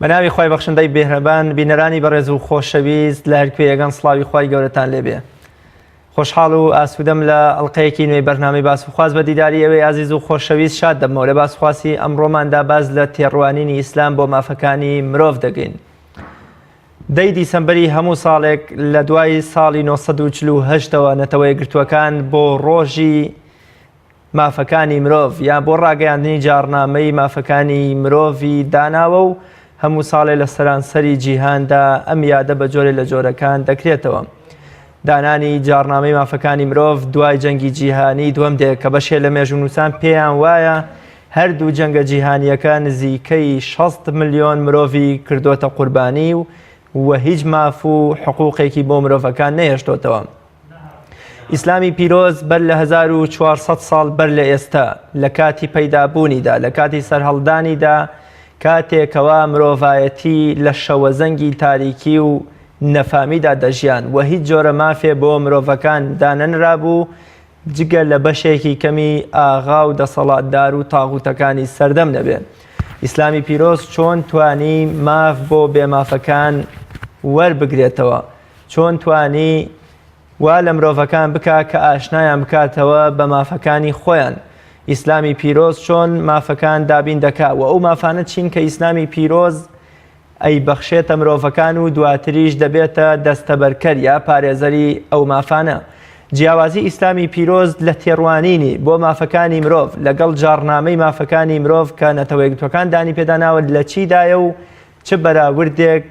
بەناوی خی بەخشندەی بێهرەبان بینەرانی بەڕێز و خۆشەویست لە هەرکوێ یەگەن سڵاوی خی گەورەتان لێبێ. خۆشحاڵ و ئاسوودەم لە ئەڵلقەیەکی نوێی بەرنامەی باسوخواز بە دیداری ئەوەی عزیز و خۆشەویست شاد دەبمەوە لە باسخواسی ئەمڕۆماندا باز لە تێڕوانینی ئیسلام بۆ مافەکانی مرۆڤ دەگەین. دەی دیسەمبەری هەموو ساڵێک لە دوای ساڵی 1948ەوە نەتەوەی گرتووەکان بۆ ڕۆژی مافەکانی مرۆڤ یان بۆ ڕاگەیاندنی جارنامەی مافەکانی مرۆڤی داناوە و هەموو ساڵێ لە سەرانسەری جیهاندا ئەم یادە بە جۆرێ لە جۆرەکان دەکرێتەوە. دانانی جارنامەی مافەکانی مرۆڤ دوای جەنگی جیهانی دووەم دێت کە بەشێ لە مێژونووسان پێیان وایە هەردوو جەنگە جیهانیەکە نزیکەی 60 ملیۆن مرۆڤی کردوتە قوربانی و هیچ ماف و حقوقێکی بۆ مرۆڤەکان نەهێشتۆتەوە. ئیسلامی پیرۆز بەر لە 1400 ساڵ بەر لە ئێستا لە کاتی پەیدابوونیدا لە کاتی سەرهەڵدانیدا کاتێکەوە مرۆڤایەتی لە شەوەزەنگی تاریکی و نەفامیدا دەژیان و هیچ جۆرە مافێ بۆ مرۆڤەکان دانەنرابوو جگە لە بەشێکی کەمی ئاغا و دەسەڵاتدار و تاغوتەکانی سەردەم نەبێت. ئیسلامی پیرۆز چۆن توانی ماف بۆ بێمافەکان وەربگرێتەوە، چۆن توانی وا لە مرۆڤەکان بکە کە ئاشنایان بکاتەوە بە مافەکانی خۆیان. ئیسلامی پیرۆز چۆن مافەکان دابین دەکا و ئەو مافانە چین کە ئیسلامی پیرۆز ئەی بەخشێتە مرۆڤەکان و دواتریش دەبێتە دەستەبەرکەر یا پارێزەری ئەو مافانە. جیاوازی ئیسلامی پیرۆز لە تێڕوانینی بۆ مافەکانی مرۆڤ لەگەڵ جارنامەی مافەکانی مرۆڤ کە نەتەوە یەکگرتووەکان دانی پێداناوە لە چیدایە و چ بەراوردێک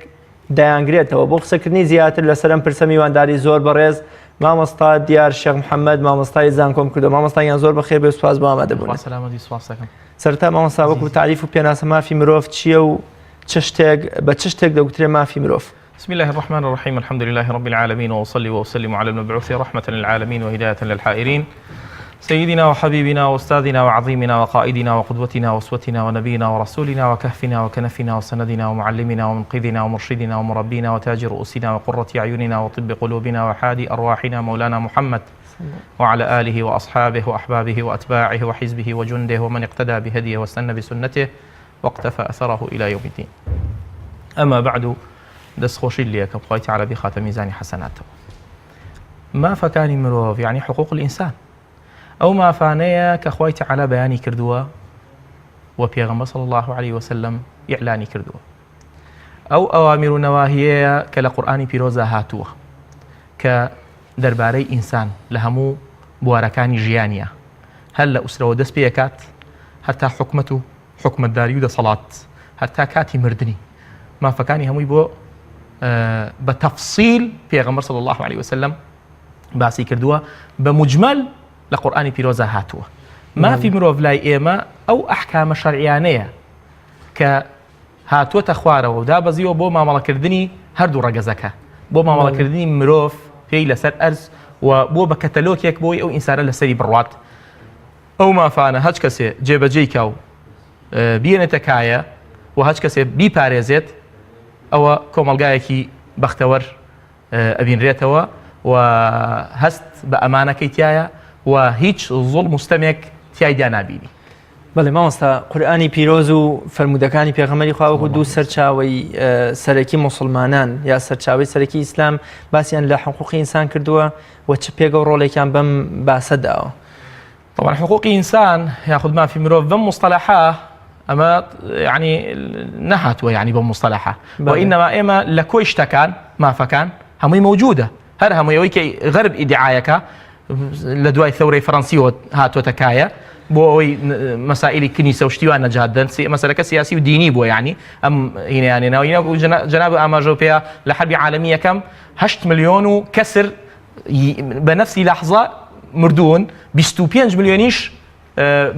دەیانگرێتەوە. بۆ قسەکردنی زیاتر لەسەرم پرسە میوانداری زۆر بەڕێز مامۆستا دیار شێخ محەممەد مامۆستای زانکۆم کردو. مامۆستایان زۆر بەخێر بێ سوپاس بۆ ئامادە بوون. سەرەتا مامۆستا وەکو تعریف و پێناسە مافی مرۆڤ چییە و بە چ شتێک دەگوترێ مافی مرۆڤ؟ بسم الله الرحمن الرحيم الحمد لله رب العالمين وأصلي وأسلم على المبعوث رحمة للعالمين وهداية للحائرين سيدنا وحبيبنا وأستاذنا وعظيمنا وقائدنا وقدوتنا وأسوتنا ونبينا ورسولنا وكهفنا وكنفنا وسندنا ومعلمنا ومنقذنا ومرشدنا ومربينا وتاج رؤوسنا وقرة أعيننا وطب قلوبنا وحادي أرواحنا مولانا محمد وعلى آله وأصحابه وأحبابه وأتباعه وحزبه وجنده ومن اقتدى بهديه واستنى بسنته واقتفى أثره إلى يوم الدين. أما بعد دەستخۆشی لێکە بخوای تەعالی بخاتە میزانی حەسەناتەوە. مافەکانی مرۆڤ یعنی حقوق الئینسان ئەو مافانەیە کە خوای تەعالی بەیانی کردووە و پێغەمبەر صلی الله عليه وسلم ئیعلانی کردووە. ئەو ئەوامر و نەواهیەیە کە لە قورئانی پیرۆزە هاتووە کە دەربارەی ئینسان لە هەموو بوارەکانی ژیانیە هەر لە ئوسرەوە دەست پێ ئەکات هەتا حکومەت و حکومەتداری و دەسەڵات هەتا کاتی مردنی مافەکانی هەمووی بۆ بە تەفسیل پێغەمبەر صلی الله عليه وسلم باسی کردووە بە موجمل لە قورئانی پیرۆزە هاتووە. مافی مرۆڤ لای ئێمە ئەو ئەحکامە شەرعیانەیە کە هاتووەتە خوارەوە و دابەزیوە بۆ مامەڵەکردنی هەردوو ڕەگەزەکە بۆ مامەڵەکردنی مرۆڤ پێی لەسەر ئەرز و بۆ بە کەتەلۆکێک بۆی ئەو ئینسانە لەسەری بڕوات. ئەو مافانە هەچ کەسێ جێبەجێی کا و بێنێتە کایە و هەچ کەسێ بیپارێزێت ئەوە کۆمەڵگایەکی بەختەوەر ئەبینرێتەوە و هەست بە ئەمانەکەی تایە و هیچ زوڵم مستەمێک تایدا نابینی. بەڵێ مامۆستا قورئانی پیرۆز و فەرمودەکانی پێغەمبەری خوا وەکو دوو سەرچاوەی سەرەکی موسڵمانان یا سەرچاوەی سەرەکی ئیسلام باسییان لە حقوقی ئینسان کردووە و چ پێگە و ڕۆڵێکیان بەم باسە داوە. طبعا حقوقی ئینسان یاخود مافی مرۆڤ بەم مستەلەحە ئەمە يعني نەهاتووە يعني بۆ مستەلەحە وئینەما ئێمە لە کۆی شتەکان مافەکان هەمووی موجودە هەر هەموویەوەی کە غەرب ئیدعایەکە لە دوای ثەورەی فەڕەنسیەوە هاتوۆتە کایە بۆ ئەوەی مەسائلی کنیسە و شتیوان نەجاتدەن مەسەلەکە سیاسی و دینی بووە یعنی ئەم هینەیانێناوە جەناب ئاماژۆپەیە لە حەربی عالەمی یەکەم 8 ملیۆن و کەسر بە نەفسی لەحظە مردوون 25 ملیۆنیش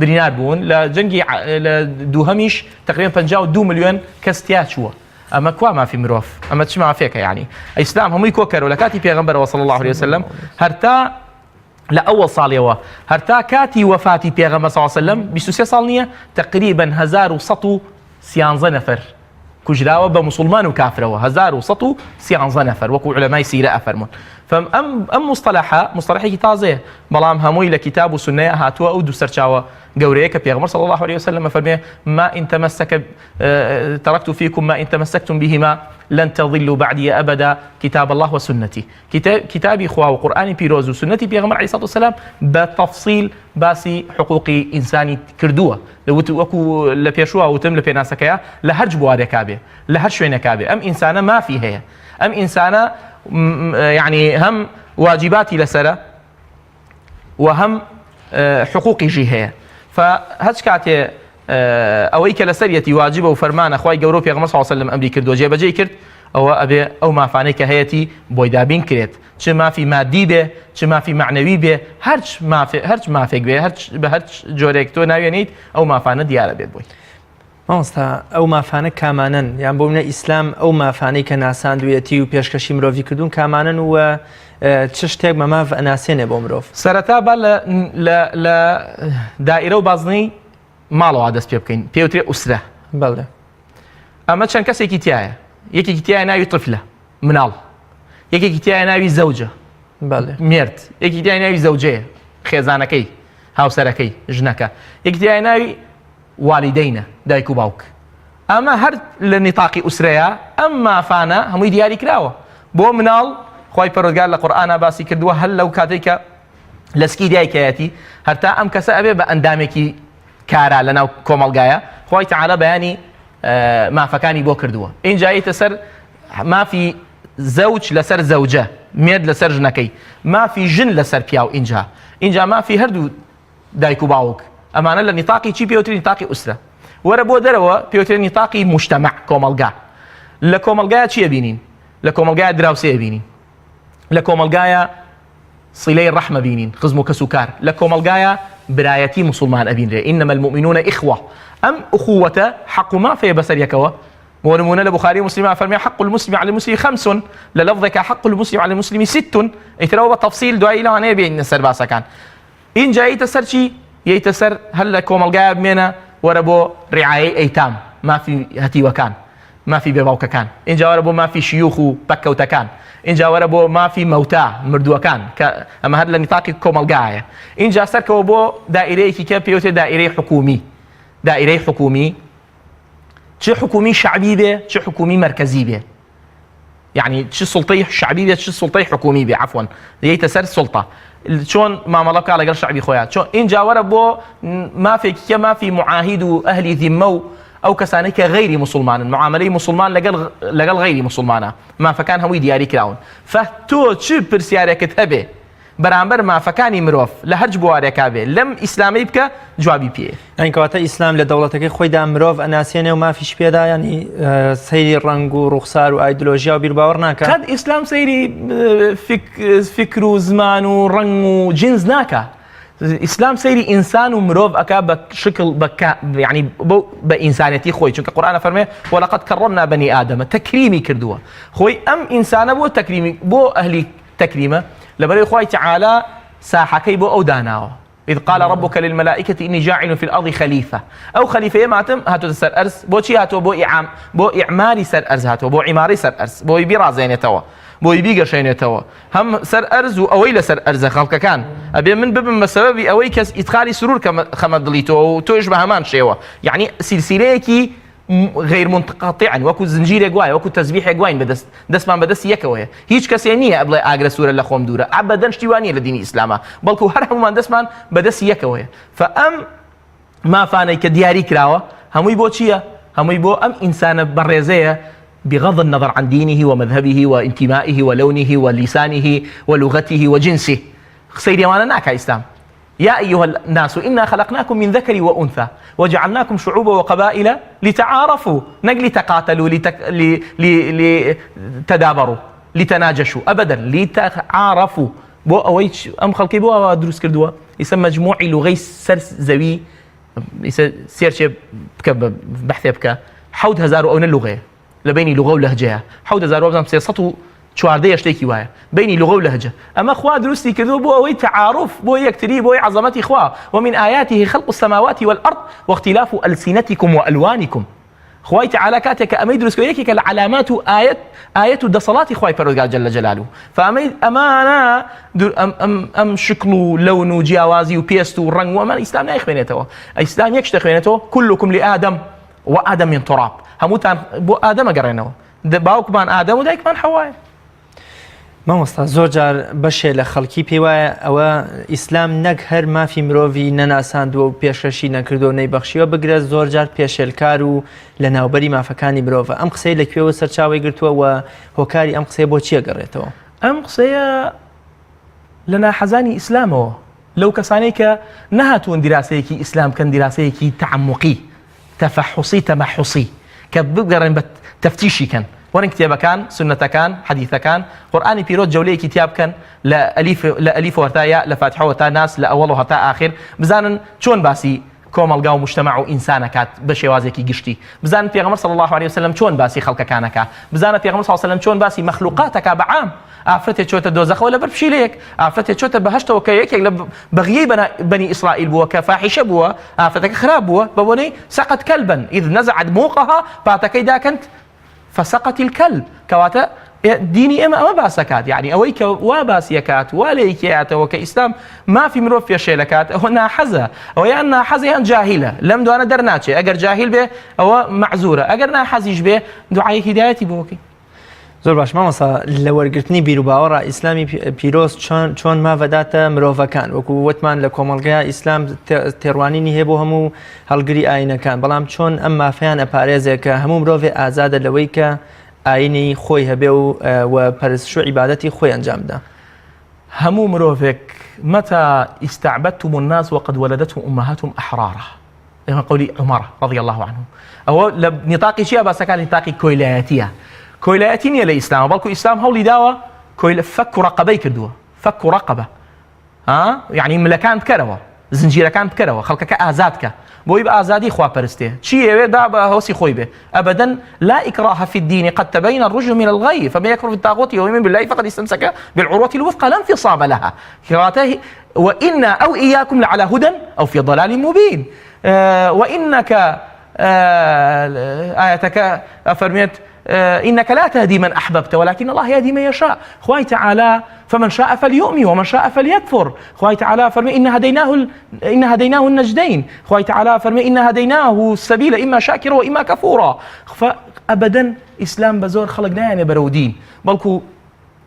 برینار بوون لە جەنگی لە دووهەمیش تقریبا 52 ملیۆن کەس تیا چووە. ئەمە کوا مافی مرۆڤ ئەمە چ مافێکە یعنی ئیسلام هەمووی کۆکەرەوە لە کاتی پێغەمبەرەوە صلی الله عليه وسلم هەرتا لە ئەوەڵ ساڵیەوە هەرتا کاتی وەفاتی پێغەمبەر صلی الله عليه وسلم 23 ساڵ نییە تقریبا 1113 نەفەر کوژراوە بە موسڵمان و کافرەوە 1113 نەفەر وەکو عولەمای سیرە ئەفەرمون. فأم مصطلحي تازه بلام هموي لكتاب وسنة هاتوا أو دو سرچاوة قوريك بيغمر صلى الله عليه وسلم فرميه ما إن تمسك تركت فيكم ما إن تمسكتم بهما لن تضلوا بعدي أبدا كتاب الله وسنتي كتابي خوا وقرآني بيروز وسنتي بيغمر عليه الصلاة والسلام بتفصيل باسي حقوقي إنساني كردوه لو وكو لبيشوها وتم لبيناسكيا لهرج بواري كابي لهرج شوينة كابي أم إنسانة ما في هي أم إنسانة يعني هم واجباتي لسرة وهم حقوقي جهة فهج كاتي أويك لسريتي واجبة وفرمان أخوي جوروب يا غمر صلى الله عليه وسلم أمري كرد وجيب جاي كرد أو أبي أو ما فانيك هيتي بويدابين كريت شو ما في مادي به شو ما في معنوي به هرج ما في به هرج جوريك تو ناوينيت أو ما فانا ديارة بيت بوي مامۆستا ئەو مافانە کامانن یان بۆ منە ئیسلام ئەو مافانەی کە ناساندویەتی و پێشکەشی مرۆڤی کردوون کامانن و چ شتێک مەماڤ ئەناسێنێ بۆ مرۆڤ سەرەتا با لە دائیرە و بازنەی ماڵەوە دەست پێ بکەین پێوترێ ئوسرە بەڵێ ئەمە چەند کەسێکی تایە یەکێکی تایە ناوی طفلە مناڵ یەکێکی تایە ناوی زەوجە بەڵێ مرد یەکی تایە ناوی زەوجەیە خێزانەکەی هاوسەرەکەی ژنەکە یەکی تایە ناوی والدینە دایک و باوک ئەمە هەر لە نیتاقی ئوسرەیە ئەم مافانە هەمووی دیاری کراوە بۆ مناڵ خی پەروەردگار لە قورئانە باسی کردووە هەر لەو کاتێککە لەسکی دایکایەتی هەرتا ئەم کەسە ئەبێ بە ئەندامێکی کارا لەناو کۆمەڵگایە خی تەعالە بەیانی مافەکانی بۆ کردووە اینجا یتە سەر مافی زەوج لەسەر زەوجە مێرد لەسەر ژنەکەی مافی ژن لەسەر پیاو اینجا مافی هەردوو دایک و باوک ئەمانە لە نیتاقی چی پێوتری نیتاقی ئوسرە وەرە بۆ دەرەوە پێوترێ نیتاقی مجتەمع کۆمەڵگا لە کۆمەڵگایە چیە بینین لە کۆمەڵگایە دراوسەیە بینین لە کۆمەڵگایە صلەی ڕەحمە بینین خزم و کەس و کار لە کۆمەڵگایە برایەتی مسلمان ئەبینرێ ئینەمە المؤمنون ئیخوە ئەم ئوخوەتە حەق و مافەیە بەسەر یەکەوە بۆ نمونە لە بوخاری مسلم فەرمێ حق المسلم على المسلم 5 لە لەفظێکە حق المسلم على المسلم 6 ئیترەوە بە تەفسیل دوای لەوانەیە بێنینە سەر باسەکان اینجا یتە سەر چی یەیتە سەر هەر لە کۆمەڵگایە بمێنە وەرە بۆ ڕیعایەی ئەیتام مافی هەتیوەکان مافی بێباوکەکان اینجا وەرە بۆ مافی شیوخ و پەککەوتەکان اینجا وەرە بۆ مافی مەوتا مردووەکان کە ئەمە هەر لە نیتاقی کۆمەڵگایە اینجا سەرکەوە بۆ دائیرەیەکی کە پێوتێ دائیرەی حکومی دائیرەی حکومی چه حکومی شعبی بێ چه حکومی مرکزی بێ يعني چه سلطەی شعبی بێ چه سلطەی حکومی بێ عفوا یەیتە سەر سلطە چۆن مامەڵە بکا لەگەڵ شعبی خۆیان چۆن اینجا وەرە بۆ مافێکی کە مافی معاهید و ئەهلی ذیمە و ئەو کەسانەی کە غەیری مسلمانن معاملەی مسلمان لەگەڵ غەیری مسلمانە مافەکان هەمووی دیاری کراون فەتۆ چ پرسیارێکت هەبێ بەرامبەر مافەکانی مرۆڤ لە هەرج بوارێکا بێ لەم ئیسلامی بکە جوابی پێ ئەین کەواتە ئیسلام لە دەوڵەتەکەی خۆیدا مرۆڤ ئەناسێنێ و مافیش پێدا ینی سەیری ڕەنگ و ڕوخسار و ئایدۆلۆژیا و بیرباوەڕ ناکات قەت ئیسلام سەیری فکر و زمان و ڕەنگ و جنس ناکە ئیسلام سەیری ئینسان و مرۆڤ ئەکا بە شکل ینی بە ئینسانەتی خۆی چونکە قورئانە فەرمێ وەلەقەد کەڕەمنا بەنی ئادەمە تەکریمی کردووە خۆی ئەم ئینسانە بۆ تەکریمی بۆ ئەهلی تەکریمە لبري خوي تعالى ساحكي بو أو داناو إذ قال ربك للملائكة إني جاعل في الأرض خليفة أو خليفة ماتم هاتو سر أرس بو شي هاتو بو إعماري سر أرز هاتو بو عماري سر أرز بو يبي رازين توا بو يبي قرشين توا هم سر أرز وأويل سر أرز خلق كان أبي من باب بسبب أوي كس إدخالي سرور كما دليتو وتوج بهمان شيوا يعني سلسلة غير منقطعا وكو زنجير جواي وكو تسبيح جواين دس ما بدس يكويه هيج كسينيه قبل اجر سوره لخوم دوره ابدا شتيوانيه لدين الاسلام بلكو هرهم من دس ما بدس يكويه فام ما فاني كدياري كراوه همي بو تشيا همي بو ام انسان بريزيه بغض النظر عن دينه ومذهبه وانتمائه ولونه ولسانه ولغته وجنسه سيدي وانا ناكا اسلام يا أيها الناس إنا خلقناكم من ذكر وأنثى وجعلناكم شعوبا وقبائل لتعارفوا نقل تقاتلوا لتدابروا لتناجشوا أبدا لتعارفوا بو أويش أم خلقي بو دروس كردوا يسمى مجموعي لغي سرس زوي سيرشي بك بحثي بك حود هزار أو اللغة لبيني لغة ولهجة حود هزار أو سيصطوا چواردەیە شتێکی وایە بینی لغە و لهجە ئەمە خوا دروستی کردو بۆ ئەوەی تعارف بۆ یەکتری بۆی عەزەمەتی خوا ومن آياته خلق السماوات والأرض واختلاف ألسنتكم وألوانكم خوای تعالی کاتێک کە ئەمەی دروستکەوەیەکێکە لە علامات و ئاەت و دەسەڵاتی خوای پەروەردگار جەل جەلاله فەمەی ئەمانە ئەم شکل و لەون و جیاوازی و پێست و ڕنگ و ئەمان ئیسلام نایخوێنێتەوە ئیسلام یەک شتە خوێنێتەوە كلكم لآدم وآدم من تراب هەمووتان بۆ ئادەمە گەڕێنەوە باوکمان ئادەم و دایکمان حەوایە مامۆستا زۆر جار بەشێ لە خەڵکی پێی وایە ئەوە ئیسلام نەک هەر مافی مرۆڤی نەناساندووە و پێشکەشی نەکردو نەیبەخشیوە بگرێت زۆر جار پێشێلکار و لە ناوبەری مافەکانی مرۆڤە ئەم قسەی لەکوێوە سەرچاوی گرتووە و هۆکاری ئەم قسەیە بۆ چیە گەڕێتەوە ئەم قسەیە لە ناحەزانی ئیسلامەوە لەو کەسانەی کە نەهاتوون دیراسەیەکی ئیسلام کەن دیراسەیەکی تعمقی تەفەحوسی تەمەحوسی کە بگەڕێن بە تەفتیشی کەن وەرن کتێبەکان سنەتەکان حەدیثەکان قورئانی پیرۆز جەولەیەکی تیا بکەن لە ئەلیفەوە تا یا لە فاتحەوە تا ناس لە ئەوەڵ هەتا ئاخر بزانن چۆن باسی کۆمەڵگا و مجتەمع و ئینسانەکات بە شێوازێکی گشتی بزانن پێغەمبەر صلی الله علیه وسلم چۆن باسی خەڵکەکانەکە بزانن پێغەمبەر صلی الله علیه وسلم چۆن باسی مەخلوقاتەکە بەعام ئافرەتێ چۆتە دۆزەخەوە لەبەر پشیلەیەک ئافرەتێ چۆتە بەهەشتەوە کە یەکێک لە بەغیەی بەنی ئیسرائیل بووە کە فاحیشە بووە ئافرەتەکە خراپ بووە بە بۆنەی سەقەت کەلبن إذ نزعت موقها پاتەکەی داکەند فسقط الكلب كواتا ديني أما باسكات يعني أويك وباسيكات وليكيات وكإسلام ما في مروف في شيلكات هو ناحزة أو يا ناحزة جاهلة لم دو أنا درناتشي أجر جاهل به أو معذورة أجر ناحزيش به دعاء هدايتي بوكي زۆر باش مامۆستا لە وەرگرتنی بیر و باوەڕە ئیسلامی پیرۆز چۆن ماڤەداتە مرۆڤەکان وەکو وتمان لە کۆمەڵگەیە ئیسلام تێڕوانینی هەیە بۆ هەموو هەڵگری ئاینەکان بەڵام چۆن ئەم مافیان ئەپارێزێت کە هەموو مرۆڤێ ئازادە لەوەی کە ئاینی خۆی هەبێ و پەرستش و عیبادەتی خۆی ئەنجام بدە هەموو مرۆڤێک متى استعبدتم الناس وقد ولدتهم أمهاتهم أحرارا قولي عمر رضي الله عنه أو نطاقي شيء بس كان نطاقي كويلاتية كويلاتي نیە لە ئیسلام بەڵکو ئیسلام هەوڵی داوە فەک و ڕەقەبەی کردووە فەک و ڕەقەبە یعنی ملەکان بکەرەوە زنجیرەکان بکەرەوە خەڵکەکە ئازاد کە بۆی بە ئازادی خواپەرستێ چی ئێوێ دا بە هەوسی خۆی بێ ئەبەدەن لا إكراه في الدين قد تبين الرشد من الغي فمن يكفر بالطاغوت ويؤمن بالله فقد استمسك بالعروة الوثقى لا انفصام لها وإنا أو إياكم لعلى هدى أو في ضلال مبين وإنك آياتك أفرميت إنك لا تهدي من أحببت ولكن الله يهدي من يشاء خوي تعالى فمن شاء فليؤمن ومن شاء فليكفر خوي تعالى فرمي إن هديناه النجدين خوي تعالى فرمي إن هديناه السبيل إما شاكرا وإما كفورا فأبدا إسلام بزور خلقنا يعني برودين بلكو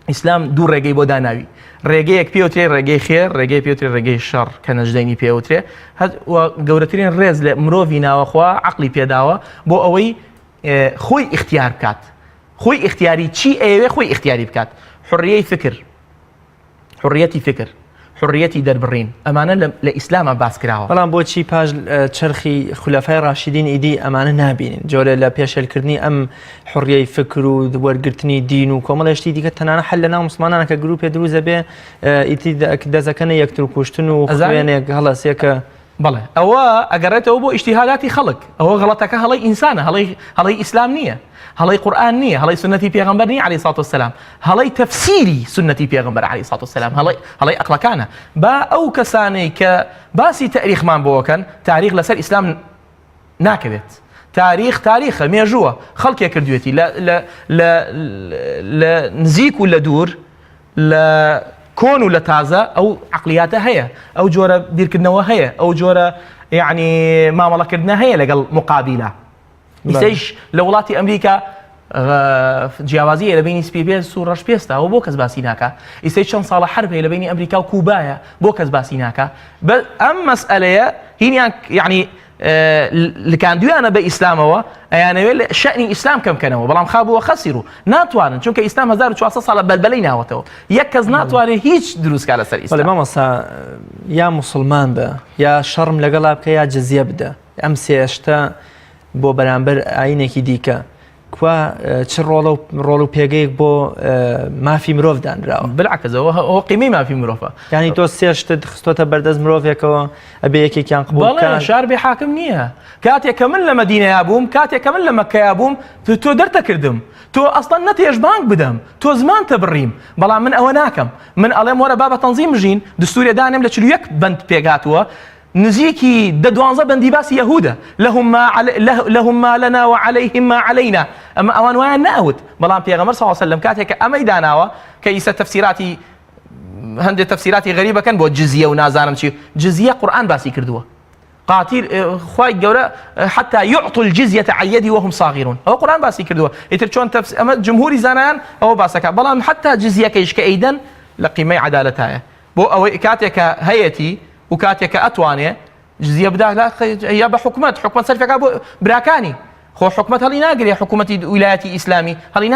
إسلام دور رجي بوداناوي رجيك بيوتري رجي خير رجي بيوتري رجي شر كنجديني بيوتري هاد وجورتين الرز لمروفينا وأخوا عقلي بيداوا بو أوي خوي اختيار بكات خوي اختياري چی ايوه خوي اختياري بكات حرية فكر حريتي فكر حريتي دربرين امانه لاسلام باس کراوە بەڵام بۆچی پاش چرخی خولەفای ڕاشیدین ئیدی ئەمانە نابینین جۆرە لە پێشێلکردنی ئەم حڕیەی فکر و وەرگرتنی دین و کۆمەڵێشتی دیکە تەنانە حل لە ناو مسلمانانە کە گروپێ دروزە بێ ئیتی دەزەکەنە یەکتر و کوشتن و خوێنێک هەڵەسێکە بەڵێ ئەوە ئەگەڕێتەوە بۆ ئیجتیهاداتی خەڵک ئەوە غەڵەتەکە هەڵەی ئینسانە هەڵەی ئیسلام نییە هەڵەی قورئان نییە هەڵەی سنەتی پێغەمبەر نییە عەلەیهی سەڵاتو وەسەلام هەڵەی تەفسیری سنەتی پێغەمبەر عەلەیهی سەڵاتو وەسەلام هەڵەی ئەقلەکانە با ئەو کەسانەی کە باسی تاریخمان بۆکەن تاریخ لەسەر ئیسلام ناکەوێت تاریخە مێژووە خەڵکێ کردوێتی لە نزیک و لە دوور لە كون ولا تازة أو عقلياته هي أو جورا دير كدنا هي أو جورا يعني ما ملا كدنا هي لقل مقابلة يسيش لولاتي أمريكا جیاوازیە لە بینی سپیبێز و ڕەشپێستە ئەو بۆ کەس باسی ناکە ئیسەی چەند ساڵە حربێ لە بینی ئەمریکا و کوبایە بۆ کەس باسی ناکە ئەم مەسئلەیە هینیان یعنی لکاندویانە بە ئیسلامەوە ئەیانەوێت شەئنی ئیسلام کەم بکەنەوە بەڵام خابووە خەسیر و ناتوانن چونکە ئیسلام 1400 ساڵە بەلبەلەی ناوەتەوە یەک کەس ناتوانێت هیچ دروستکە لەسەر ئیسلام. مامۆستا یا موسڵمان بە یا شەڕم لەگەڵا بکە یا جزیە بدە ئەم سێشتە بۆ بەرامبەر ئاینێکی دیکە کوا چ ڕۆڵ و پێگەیەک بۆ مافی مرۆڤ دانراوە بالعکسەوە قیمەی مافی مرۆڤە یعنی تۆ سێشتت خستۆتە بەردەست مرۆڤێکەوە ئەبێ یەکێکیان قبول بەڵێ شار بێ حاکم نییە کاتێک کە من لە مەدینەیا بووم کاتێک کە من لە مەکەیا بووم تۆ دەرتەکردم تۆ ئەسڵەن نەتێژ بانگ بدەم تۆ زمانتە بڕیم بەڵام من ئەوە ناکەم من ئەڵێم وەرە با بە تەنزیم بژین دستوریە دانێم لە 41 بەند پێگاتووە نزیکی دە 12 بەندی باسی یەهودە لەهم ما لنا وعليهم ما علينا ئەمە ئەوان وایان ناوت بەڵام پێغەمبەر صلی الله عليه وسلم کاتێک کە ئەمەی داناوە کە ئیسە تەفسیراتی هەندێک تەفسیراتی غەریبەکەن بۆ جزیە و نازانم چی جزیە قورئان باسی کردووە قاتیل خوای گەورە حتى يعطوا الجزية عن يد وهم صاغرون ئەوە قورئان باسی کردووە ئیتر چۆن ئەمە جمهوری زانایان ئەوە باسەکە بەڵام حتى جزیەکەیش کە ئەیدەن لە قیمەی عەدالەتایە بۆ ئەوەی کاتێک کە هەیەتی و کاتێک کە ئەتوانێ جزیە بدا یا بە حکومەت سەرفەکە بۆ براکانی خۆ حکومەت هەڵی ناگرێ حکومەتی ویلایەتی ئیسلامی هەڵی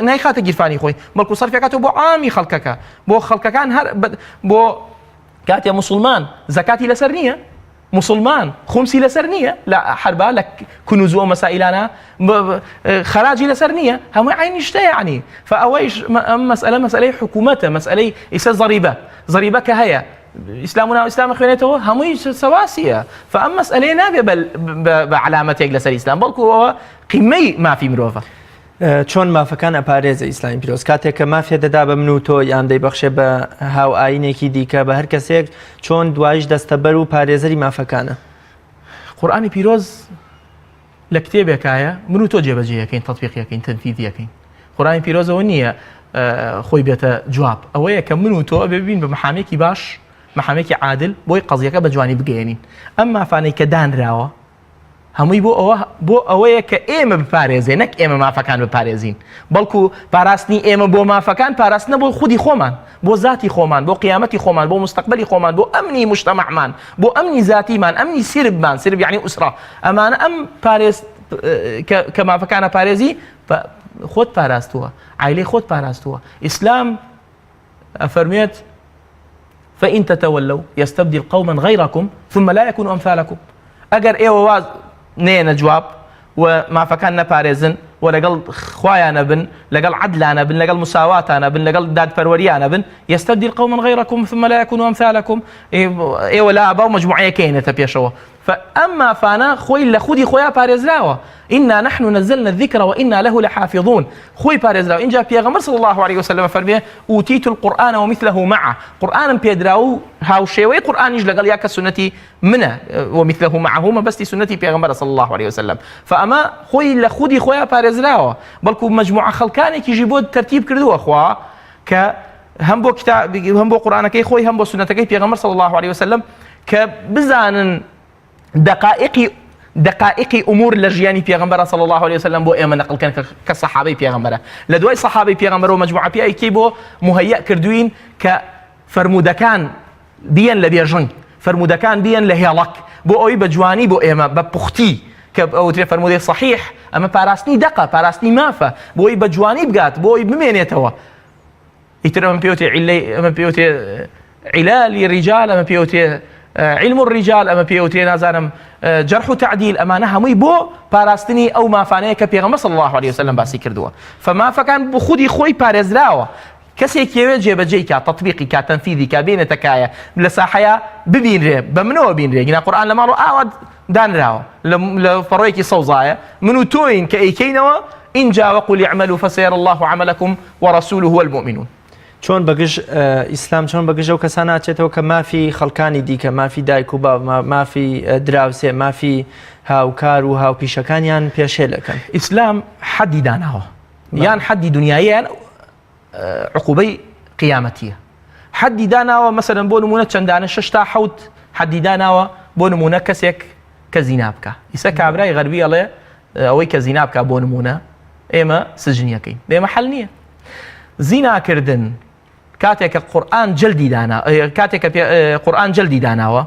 نایخاتە گیرفانی خۆی بەڵکو سەرفەکەتەوە بۆ عامی خەڵکەکە بۆ خەڵکەکان هەر بۆ کاتێ موسڵمان زەکاتی لەسەر نییە مسلمان خمسی لەسەر نییە لە حربا لە کنوز و مەسائلانە خەراجی لەسەر نییە هەمووی عینی شتە یعنی فەوەیش مەسئلەی حکومەتە مەسئلەی ئیسە زەریبە کە هەیە ئیسلام و ناو ئیسلام خوێنێتەوە هەمووی سەواسیە فەم مەسئلەیە نابێ بە علامەتێک لەسەر ئیسلام بەڵکو ئەوە قیمەی مافی مرۆڤە چۆن مافەکان ئەپارێزە ئیسلامی پیرۆز کاتێک کە مافێ دەدا بە من و تۆ یان دەیبەخشێ بە هاو ئاینێکی دیکە بە هەر کەسێک چۆن دوایش دەستەبەر و پارێزەری مافەکانە قورئانی پیرۆز لە کتێبێکایە من و تۆ جێبەجێیەکەین تەطبیقیەکەین تەنفیذیەکەین قورئانی پیرۆزەوە نییە خۆی بێتە جواب ئەوەیە کە من و تۆ ببین بە محامێکی باش محامێکی عادل بۆی قەزیەکە بە جوانی بگەێنین ئەم مافانەی کە دانراوە هەمووی بۆ ئەوەیە کە ئێمە بپارێزێ نەک ئێمە مافەکان بپارێزین بەڵکو پاراستنی ئێمە بۆ مافەکان پاراستنە بۆ خودی خۆمان بۆ ذاتی خۆمان بۆ قیامەتی خۆمان بۆ مستقبلی خۆمان بۆ ئەمنی مجتەمەعمان بۆ ئەمنی ذاتیمان ئەمنی سربمان سرب یعنی ئوسرە ئەمانە ئەم پارێز کە مافەکانە پارێزی خۆت پاراستووە عایلەی خۆت پاراستووە ئیسلام ئەفەرمێت فإن تتولوا يستبدل قوما غيركم ثم لا يكونوا أمثالكم ئەگەر ئێوە واز نێنە جواب و مافەکان نەپارێزن و لەگەڵ خوایانە بن لەگەڵ عەدلانە بن لەگەڵ مساواتانە بن لەگەڵ دادپەروەریانە بن يستبدل قوما غيركم ثم لا يكونوا أمثالكم ئێوە لا با و مجموعەیەکەینێتە پێشەوە فأم مافانە خۆی لە خودی خۆیان پارێزراوە إنا نحن نزلنا الذكر وإنا له لحافظون خوي بارزراو إنجا بيغمبر صلى الله عليه وسلم فرميه أوتيت القرآن ومثله معه قرآن بيدراو هاو شيوي قرآن يجلق لياك سنتي منه ومثله معه ما بس سنتي بيغمبر صلى الله عليه وسلم فأما خوي لخودي خويا بارزراو بلكو مجموعة خلقاني كيجيبود ترتيب كردو أخوا ك هم بو كتاب هم بو قرآن كي خوي هم بو سنتكي بيغمبر صلى الله عليه وسلم كبزان دقائق امور لجياني بيغمبر صلى الله عليه وسلم بو ايمن نقل كان كصحابي بيغمبر لدوي صحابي بيغمبر ومجموعه بي اي كيبو مهيئ كردوين كفرمودكان بيان لبيجن فرمودكان بيان لهيلك بو اوي بجواني بو ايما ببختي او تري فرمودي صحيح اما باراسني دقه باراسني مافه بو اوي بجواني بقات بو اوي بمينيتوا يترى من بيوتي علي من بيوتي علال الرجال من بيوتي علم الرجال اما بيوتي نازانم جرح و تعديل امانه هموي بو باراستني او مافانه ك پیغمبر صلى الله عليه وسلم باسی کردووە فما فكان بخودي خوي پارێزراوە کەسێک یەوێ جێبەجێی کا تطبیقی کا تەنفیذی کا بینێتەکایە لە ساحەیە ببینرێ بە منەوە بینرێ گینا قورئان لە ماڵ و ئاوا دانراوە لە فەڕۆیەکی سەوزایە من و تۆین کە ئەیکەینەوە ئینجا وەقول اعملوا فسيرى الله عملكم ورسوله والمؤمنون چۆن بەگشت ئیسلام چۆن بەگشت ئەو کەسان ناچێتەوە کە مافی خەڵکانی دیکە مافی دایک و باو مافی دراوسێ مافی هاوکار و هاوپیشەکانیان پێشێ دەکەن ئیسلام حەدی داناوە یان حەدی دنیاییان عقوبەی قیامەتیە حەدی داناوە مەسەلەن بۆ نمونە چەندانە 6 تا 7 حەدی داناوە بۆ نمونە کەسێک کە زینا بکە ئیسا کابرای غەربی ئەڵێ ئەوەی کە زینا بکە بۆ نمونە ئێمە سجنیەکەین ئێمە حەل نییە زیناکردن کاتێک کە قورئان جلدی دانا کاتێک کە قورئان جلدی داناوە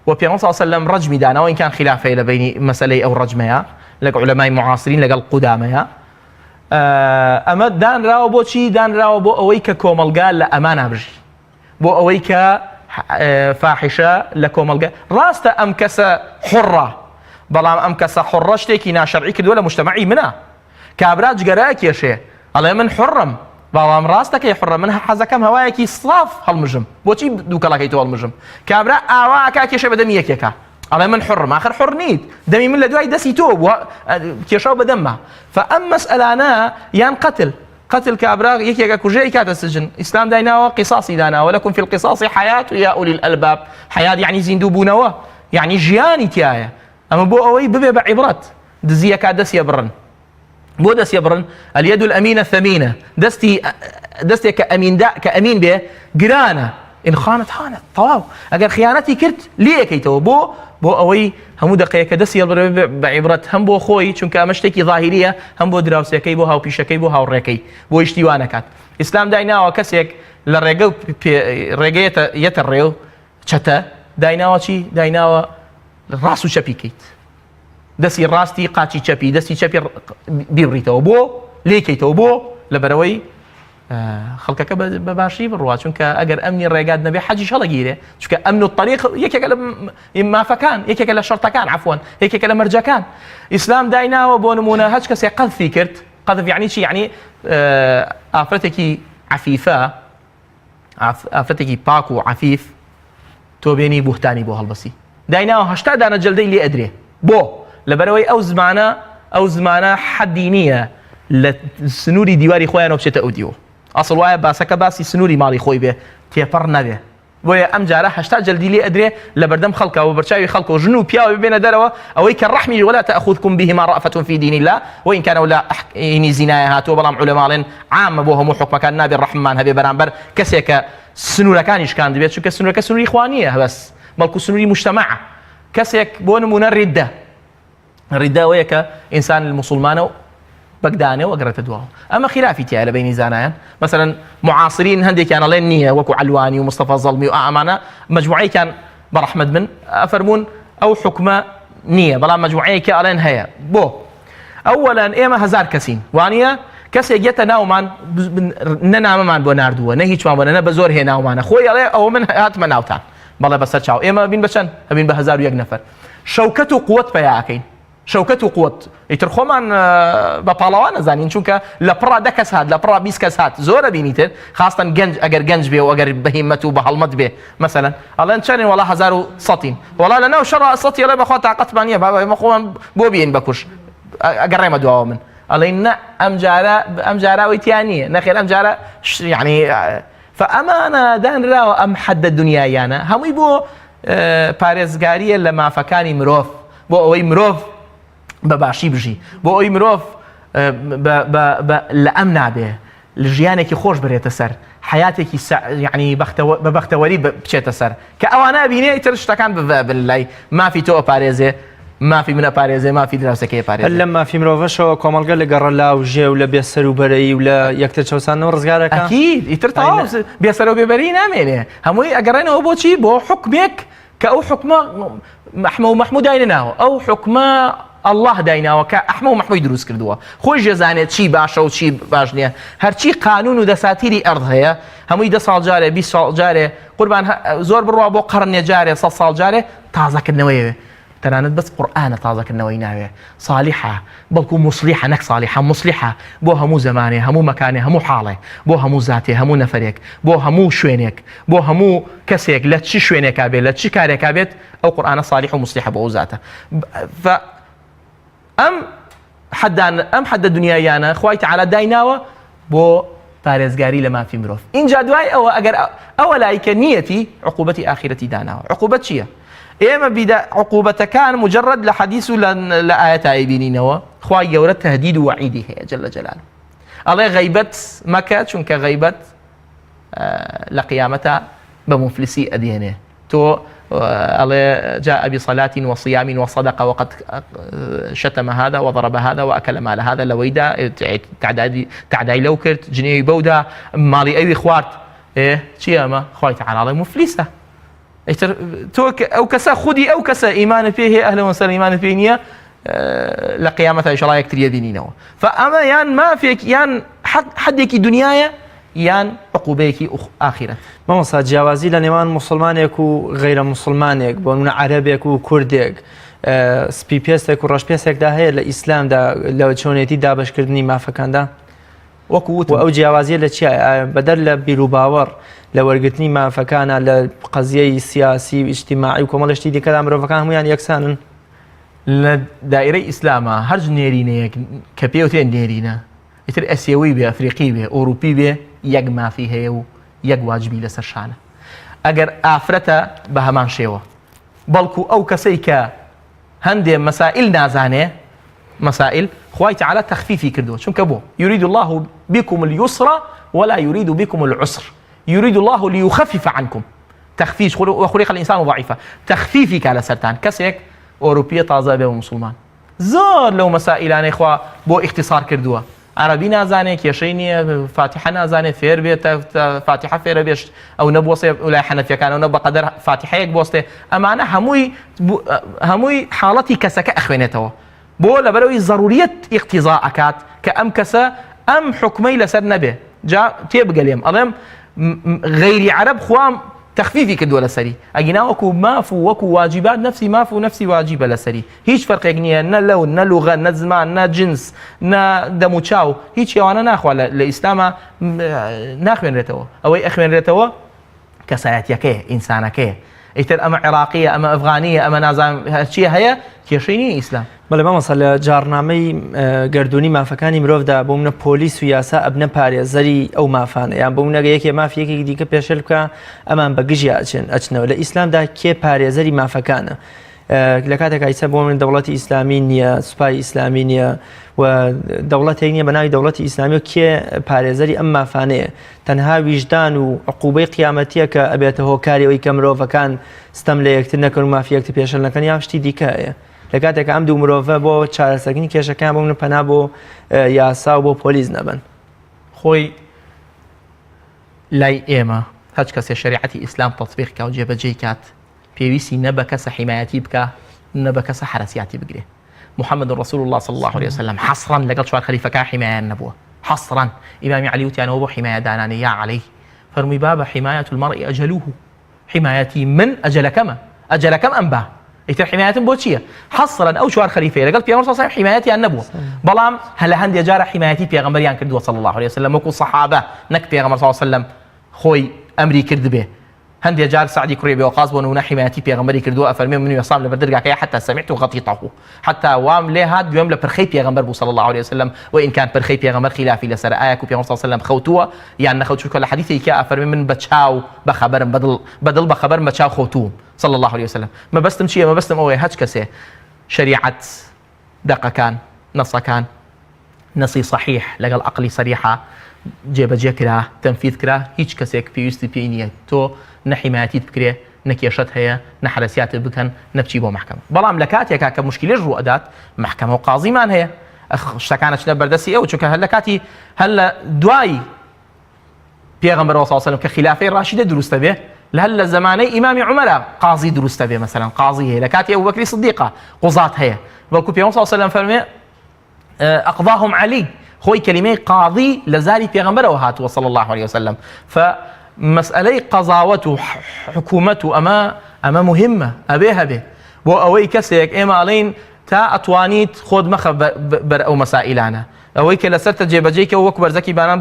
و پێغەمبەر صلی الله علیه و سلم ڕەجمی داناوە ئین کان خلافەیە لە بینی مەسەلەی ئەو ڕەجمەیە لەگەڵ عولەمای معاصرین لەگەڵ قودامەیە ئەمە دانراوە بۆچی دانراوە بۆ ئەوەی کە کۆمەلگا لە ئەمان نابژی بۆ ئەوەی کە فاحشە لە کۆمەلگا ڕاستە ئەم کەسە حڕە بەڵام ئەم کەسە حڕە شتێکی ناشەرعی کردووە لە مجتەمەعی منە کابرا جگەرەیە کێشێ ئەڵێ من حڕم بەڵام ڕاستەکەی حڕە من حەزەکەم هەوایەکی سڵاف هەڵمژم بۆچی دووکەڵەکەی تۆ هەڵمژم کابرا ئاواکە کێشە بە دەمی یەکێکە ئەڵێ من حڕم ئاخر حڕ نیت دەمی من لە دوای دەستی تۆ کێشەو بەدەممە فەئەم مەسئەلانە یان قەتل قتل كابرا يكيك كوجي كات السجن إسلام داينا قصاصي دانا ولكم في القصاص حياة يا أولي الألباب حياة يعني زندوبونوا يعني جياني تيايا أما بو أوي ببي بعبرات دزيا كادس يبرن بو دس يبرن اليد الأمينة الثمينة دستي كأمين كأمين به قرانا إن خانت خانت طواو أجر خيانتي كرت ليه كيتو بو أوي همو دقيقة دس يبرن بعبرات هم بو خوي چونك مشتكي ظاهرية هم بو دراوسيكي بو هاو بيشكي بو هاو ريكي بو اشتيوانا كات إسلام داينا وكسيك للرجل رجيت يتريو چتا داينا وشي داينا راسو چپی کەیت دەستی ڕاستی قاچی چەپی دەستی چەپی بیبڕیتەوە بۆ لێکەیتەوە بۆ لەبەرەوەی خەڵکەکە بە باشی بڕوا چونکە ئەگەر ئەمنی ڕێگات نەبێ حەجیش هەڵەگیرێ چونکە ئەمن و طەریق یەکێکە لە مافەکان یەکێکە لە شەڕتەکان عەفوەن یەکێکە لە مەرجەکان ئیسلام دایناوە بۆ نمونە هەچ کەسێک قەذفی کرد قەذف یعنی چی یعنی ئافرەتێکی عەفیفە ئافرەتێکی پاک و عەفیف تۆ بێنی بوهتانی بۆ هەڵبەسی دایناوە 80 دانە جەلدەی لێ ئەدرێ بۆ لەبەرەوەی ئەو زمانە حەدی نییە لە سنووری دیواری خۆیانەوە بچێتە ئەو دیوە ئەسڵ وایە باسەکە باسی سنووری ماڵی خۆی بێ تێپەڕ نەبێ بۆیە ئەم جارە 80 جەلدی لێ ئەدرێ لە بەردەم خەڵکەوە بەرچاوی خەڵکە و ژن و پیاوە ببێنە دەرەوە ئەوەی کە ڕەحمی ولا تأخذكم بهما رأفة في دين الله وإن كانوا لا إني زنايا هاتوا بەڵام عولەماڵێن عامە بۆ هەموو حکمەکان نابێ ڕەحممان هەبێ بەرامبەر کەسێکە سنوورەکانیش کان دەبێت چونکە سنوورەکە سنووری خوا نییە بەس بەڵکو سنووری مجتەمەعە کەسێک بۆ نمونە ڕیددەوەیە کە ئینسان مسلمانە و بەگدانێ و ئەگرێتە دواوە ئەمە خلافی تایە لە بینی زانایان مثلا معاصرین هەندێکیان ئەڵێن نییە وەکو علوانی و مستەفا زەڵمی و ئەمانە مەجموعەیەکیان بەڕەحمەت بن ئەفەرمون ئەو حکمە نییە بەڵام مەجموعەیەکی ئەڵێن هەیە بۆ ئەوەلەن ئێمە 1000 کەسین وانە کەسێک یەتە ناومان نەنامەمان بۆ نردووە نە هیچمان بۆ نە بە زۆر هێ ناومانە خۆی ئەڵێ ئەوە من هاتمە ناوتان بەڵێ بەسەر چاو ئێمە بین بەچەند هەبین بە 1001 نەفەر شەوکەت و قووەت پەیاکەین شەوکەت و قووەت ئیتر خۆمان بە پاڵەوان نەزانین چونکە لە پڕا 10 کەس هات لە پڕا 20 کەس هات زۆرە بینیتر خاستن گەنج ئەگەر گەنج بێ و ئەگەر بەهیمەت و بە هەڵمەت بێ مثلا ئەڵێن چەندین وەڵا 1100 وەڵا لەناو شەڕ 100 ئەڵێ بەخوا تاقەتمان نییە بابا ئێمە خۆمان بۆ بێین بەکوش ئەگەڕێمە دواوە من ئەڵێن نە ئەم جاراوەی تیان نییە نەخێر ئەم جارە یعنی فأمانة دان راو أم حد الدنيا يانا همي بو پارێزگاریە لە مافەکانی مرۆڤ بۆ ئەوەی مرۆڤ بەباشی بژی بۆ ئەوەی مرۆڤ لە ئەم نابێ لە ژیانێکی خۆش بڕێتە سەر حیاتێکی یعنی بە بەختەوەری بچێتە سەر کە ئەوانە بینێ ئیتر شتەکان بن لای مافی تۆ ئەپارێزێ مافی منە پارێزێ مافی دراوسەکەی پارێزێ لە مافی مرۆڤەشەوە کۆمەڵگە لە گەڕە لاو ژێ و لە بێسەر و بەرەی و لە یەکتر چەوسانەوە ڕزگارەکە ئەکید ئیتر تەواو بێسەر و بێبەری نامێنێ هەمووی ئەگەڕێنەوە بۆچی بۆ حکمێک کە ئەو حکمە ئەحمە و مەحموود داینەناوە ئەو حکمە الله دایناوە کە ئەحمە و مەحموودی دروست کردووە خۆی ژێزانێت چی باشە و چی باش نییە هەرچی قانون و دەساتیری ئەرض هەیە هەمووی 10 ساڵ جارێ 20 ساڵ جارێ قوربان زۆر بڕوا بۆ قەرنێ جارێ 100 ساڵ جارێ تازەکردنەوەیەوێ تەنانەت بەس قورئانە تازەکردنەوەی ناوێ صالحە بەڵکو مصلحە نەک صالحە مصلحە بۆ هەموو زەمانێ هەموو مەکانێ هەموو حاڵێ بۆ هەموو زاتێ هەموو نەفرێک بۆ هەموو شوێنێک بۆ هەموو کەسێک لە چی شوێنێکا بێت لە چی کارێکا بێت ئەو قورئانە صالح و مصلحە بۆ ئەو زاتە ئەم حەدە دنیایانە خوای تەعالی دایناوە بۆ پارێزگاری لە مافی مرۆڤ اینجا دوای ئەوە ئەگەر ئەوە لایکە نیەتی عقوبەتی ئاخرەتی داناوە عقوبەت چییە؟ ئێمە بیدا عقوبەتەکان مجرد لە حەدیث و لە ئاەتایی بینینەوە خوای گەورە تهدید و وعیدی هەیە جل جلاله ئەڵێ غەیبەت مەکە چونکە غەیبەت لە قیامەتە بە مفلیسی ئەدێنێ تۆ الله جاء بصلاة وصيام وصدقة وقد شتم هذا وضرب هذا وأكل مال هذا لويدا تعداي لو كرت جنيه بودا مالي أي خوارت إيه شيء ما خوي تعالى مفلسة تو أو كسا خدي أو كسا إيمان فيه أهلا وسهلا إيمان فيه نية لقيامته إن شاء الله يكتر يدينينه فأما يان ما فيك يان حدك دنيايا یان عقوبەیەکی ئاخرەت مامۆستا جیاوازی لە نێوان مسلمانێک و غەیرە مسلمانێک بۆ نمونە عەرەبێک و کوردێک سپی پێستێک و ڕەش پێستێکدا هەیە لە ئیسلامدا لە چۆنێتی دابەشکردنی مافەکاندا وەکو ئەو جیاوازیە لە چیە بەدەر لە بیر و باوەڕ لە وەرگرتنی مافەکانە لە قەزیەی سیاسی و ئیجتیماعی و کۆمەڵشتی دیکەدا مرۆڤەکان هەمویان یەکسانن لە دایرەی ئیسلامە هەر نێرینەیەک کە پێوتێن نێرینە ئیتر ئەسیەوەی بێ ئەفریقی بێ ئەوروپی بێ یەک مافی هەیە و یەک واجبی لەسەر شانە ئەگەر ئافرەتە بە هەمان شێوە بەڵکو ئەو کەسەی کە هەندێ مەسائل نازانێ مسائل خوای تعالى تخفيفي كردو چونکە بۆ يريد الله بكم اليسر ولا يريد بكم العسر يريد الله ليخفف عنكم تخفيف وخلق الانسان ضعيفا تخفيفي على سرتان کەسێک ئۆروپیە تازە بێ و مسلمان زۆر لەو مەسائلانەی خوا بۆ اختصار کردووە عربی نازانێ کێشەی نییە فاتحە نازانێت فێر بێت فاتحە فێرە بێش ئەو نەبوەستێ لای حەنەفیەکانەوە بەقەدەر فاتحەیەک بۆستێ ئەمانە هەمووی حاڵەتی کەسەکە ئەخوێنێتەوە بۆ لەبەرەوەی ضروریەت اقتیزا ئەکات کە ئەم کەسە ئەم حکمەی لەسەر نەبێ جا تێبگەلێم ئەڵێم غەیری عەرەب خوام تخفيفي كدولا لسري اجينا وكو مافو وكو واجبات نفسي مافو نفسي واجبه لسري هيج فرق يجنيه نا لون نا لغه نا زمان نا جنس نا دموچاو هيج وانا ناخو الاسلام ناخوين ريتو او اخوين ريتو كساياتيكه انسانكه ايتر اما عراقيه اما افغانيه اما نازم هالشي هي كيشيني اسلام بەڵێ مامەسە لە جارنامەی گردردونی مافەکانی مرۆڤدا بۆ منە پۆلیس و یاسا ئەبنە پارێزەری ئەو مافانە یان بۆ منەگە یەکێ مافیەکێکی دیکە پێشێل بکە ئەمان بە گژی ئەچنەوە لە ئیسلامدا کێ پارێزەری مافەکانە لە کاتێک ئایسە بۆ من دەوڵەتی ئیسلامی نییە سوپای ئیسلامی نییە و دەوڵەتێک نییە بە ناوی دەوڵەتی ئیسلامی و کێ پارێزەری ئەم مافانەیە تەنها ویژدان و عقوبەی قیامەتیە کە ئەبێتە هۆکاری ئەوەی کە مرۆڤەکان ستەم لە یەکتر نەکەن و مافیەکتر پێشێل نەکەن یان شتی دیکەیە لە کاتێکە ئەم دوو مرۆڤە بۆ چارەسەرکردنی کێشەکان بۆ منە پەنا بۆ یاسا و بۆ پۆلیس نەبن خۆی لای ئێمە هەچ کەسێ شریعەتی ئیسلام تەطبیق کات و جێبەجێی کات پێویستی نە بە کەسە حیمایەتی بکە نە بە کەسە حرەسیاتی بگرێ محمد رسول الله صلى الله عليه وسلم حصرا لەگەڵ چوار خەلیفەکان حیمایەیان نەبووە حصرا ئیمامی عەلی وتیانەوە بۆ حیمایە دانانی یا عەلی فەرمووی بابە حیمایەة المرء أجله حیمایەتی من ئەجەلەکەم ئەم با ئیتر حیمایەتم بۆ چییە حصرا ئەو چوار خەلیفەیە لەگەڵ پێغەمبەر صلی الله عليه وسلم حیمایەتیان نەبووە بەڵام هەلە هەندێک جارە حیمایەتی پێغەمبەریان کردووە صلی الله عليه وسلم وەکو سەحابە نەک پێغەمبەر صلی الله عليه وسلم خۆی ئەمری کرد بێ هەندێک جار سعدی کوڕی بێ وەقاص بۆ نمونە حیمایەتی پێغەمبەری کردووە ئەفەرمێ من وێسام لەبەر دەرگاکەیە حتى سمعت غطيطه حتى وام لێ هات گوێم لە پرخەی پێغەمبەر بوو صلی الله عليه وسلم وإن كان پرخەی پێغەمبەر خلافی لەسەر ئایا و پێغەمبەر صلی الله عليه وسلم خەوتووە یان نەخەوت چونکە لە حەدیثێکە ئەفەرمێ من بە چاو بە خەبەرم بەدڵ بە خەبەرم بە چاو خەوتووم صلى الله عليه وسلم مەبەستم چییە مەبەستم ئەوەیە هەچ کەسێ شریعەت دەقەکان نەسەکان نەسی صحیح لەگەڵ عەقلی سەریحە جێبەجێ کرا تەنفیذ کرا هیچ کەسێک پێویستی پێی نییە تۆ نە حیمایەتیت بکرێ نە کێشەت هەیە نە حرەسیاتت بکەن نەبچی بۆ محکەمە بەڵام لە کاتێکا کە موشکیلەش ڕوو ئەدات محکەمە و قازیمان هەیە شتەکانە چنە بەردەستی ئەو چونکە هەر لە کاتی هەر لە دوای پێغەمبەر صلی الله عليه وسلم کە خلافەی ڕاشیدە دروستە بێ لە زمانەی ئیمامی عومەرە قازی دروستە بێ مثلا قازی هەیە لە کاتی ئەبوو بەکری سیدیقە قوزات هەیە بەڵکو پێغەمبەر صلی الله عليه وسلم فەرمێ أقضاهم علي خوي كلمة قاضي لزاري في غمبره هاتوا صلى الله عليه وسلم فمسألة قضاوته حكومته أما مهمة أبيها به وأوي كسيك إما علين تا أتوانيت خود مخ بر أو مسائلنا أوي كلا سرت جيبجيك وكبر زكي بانان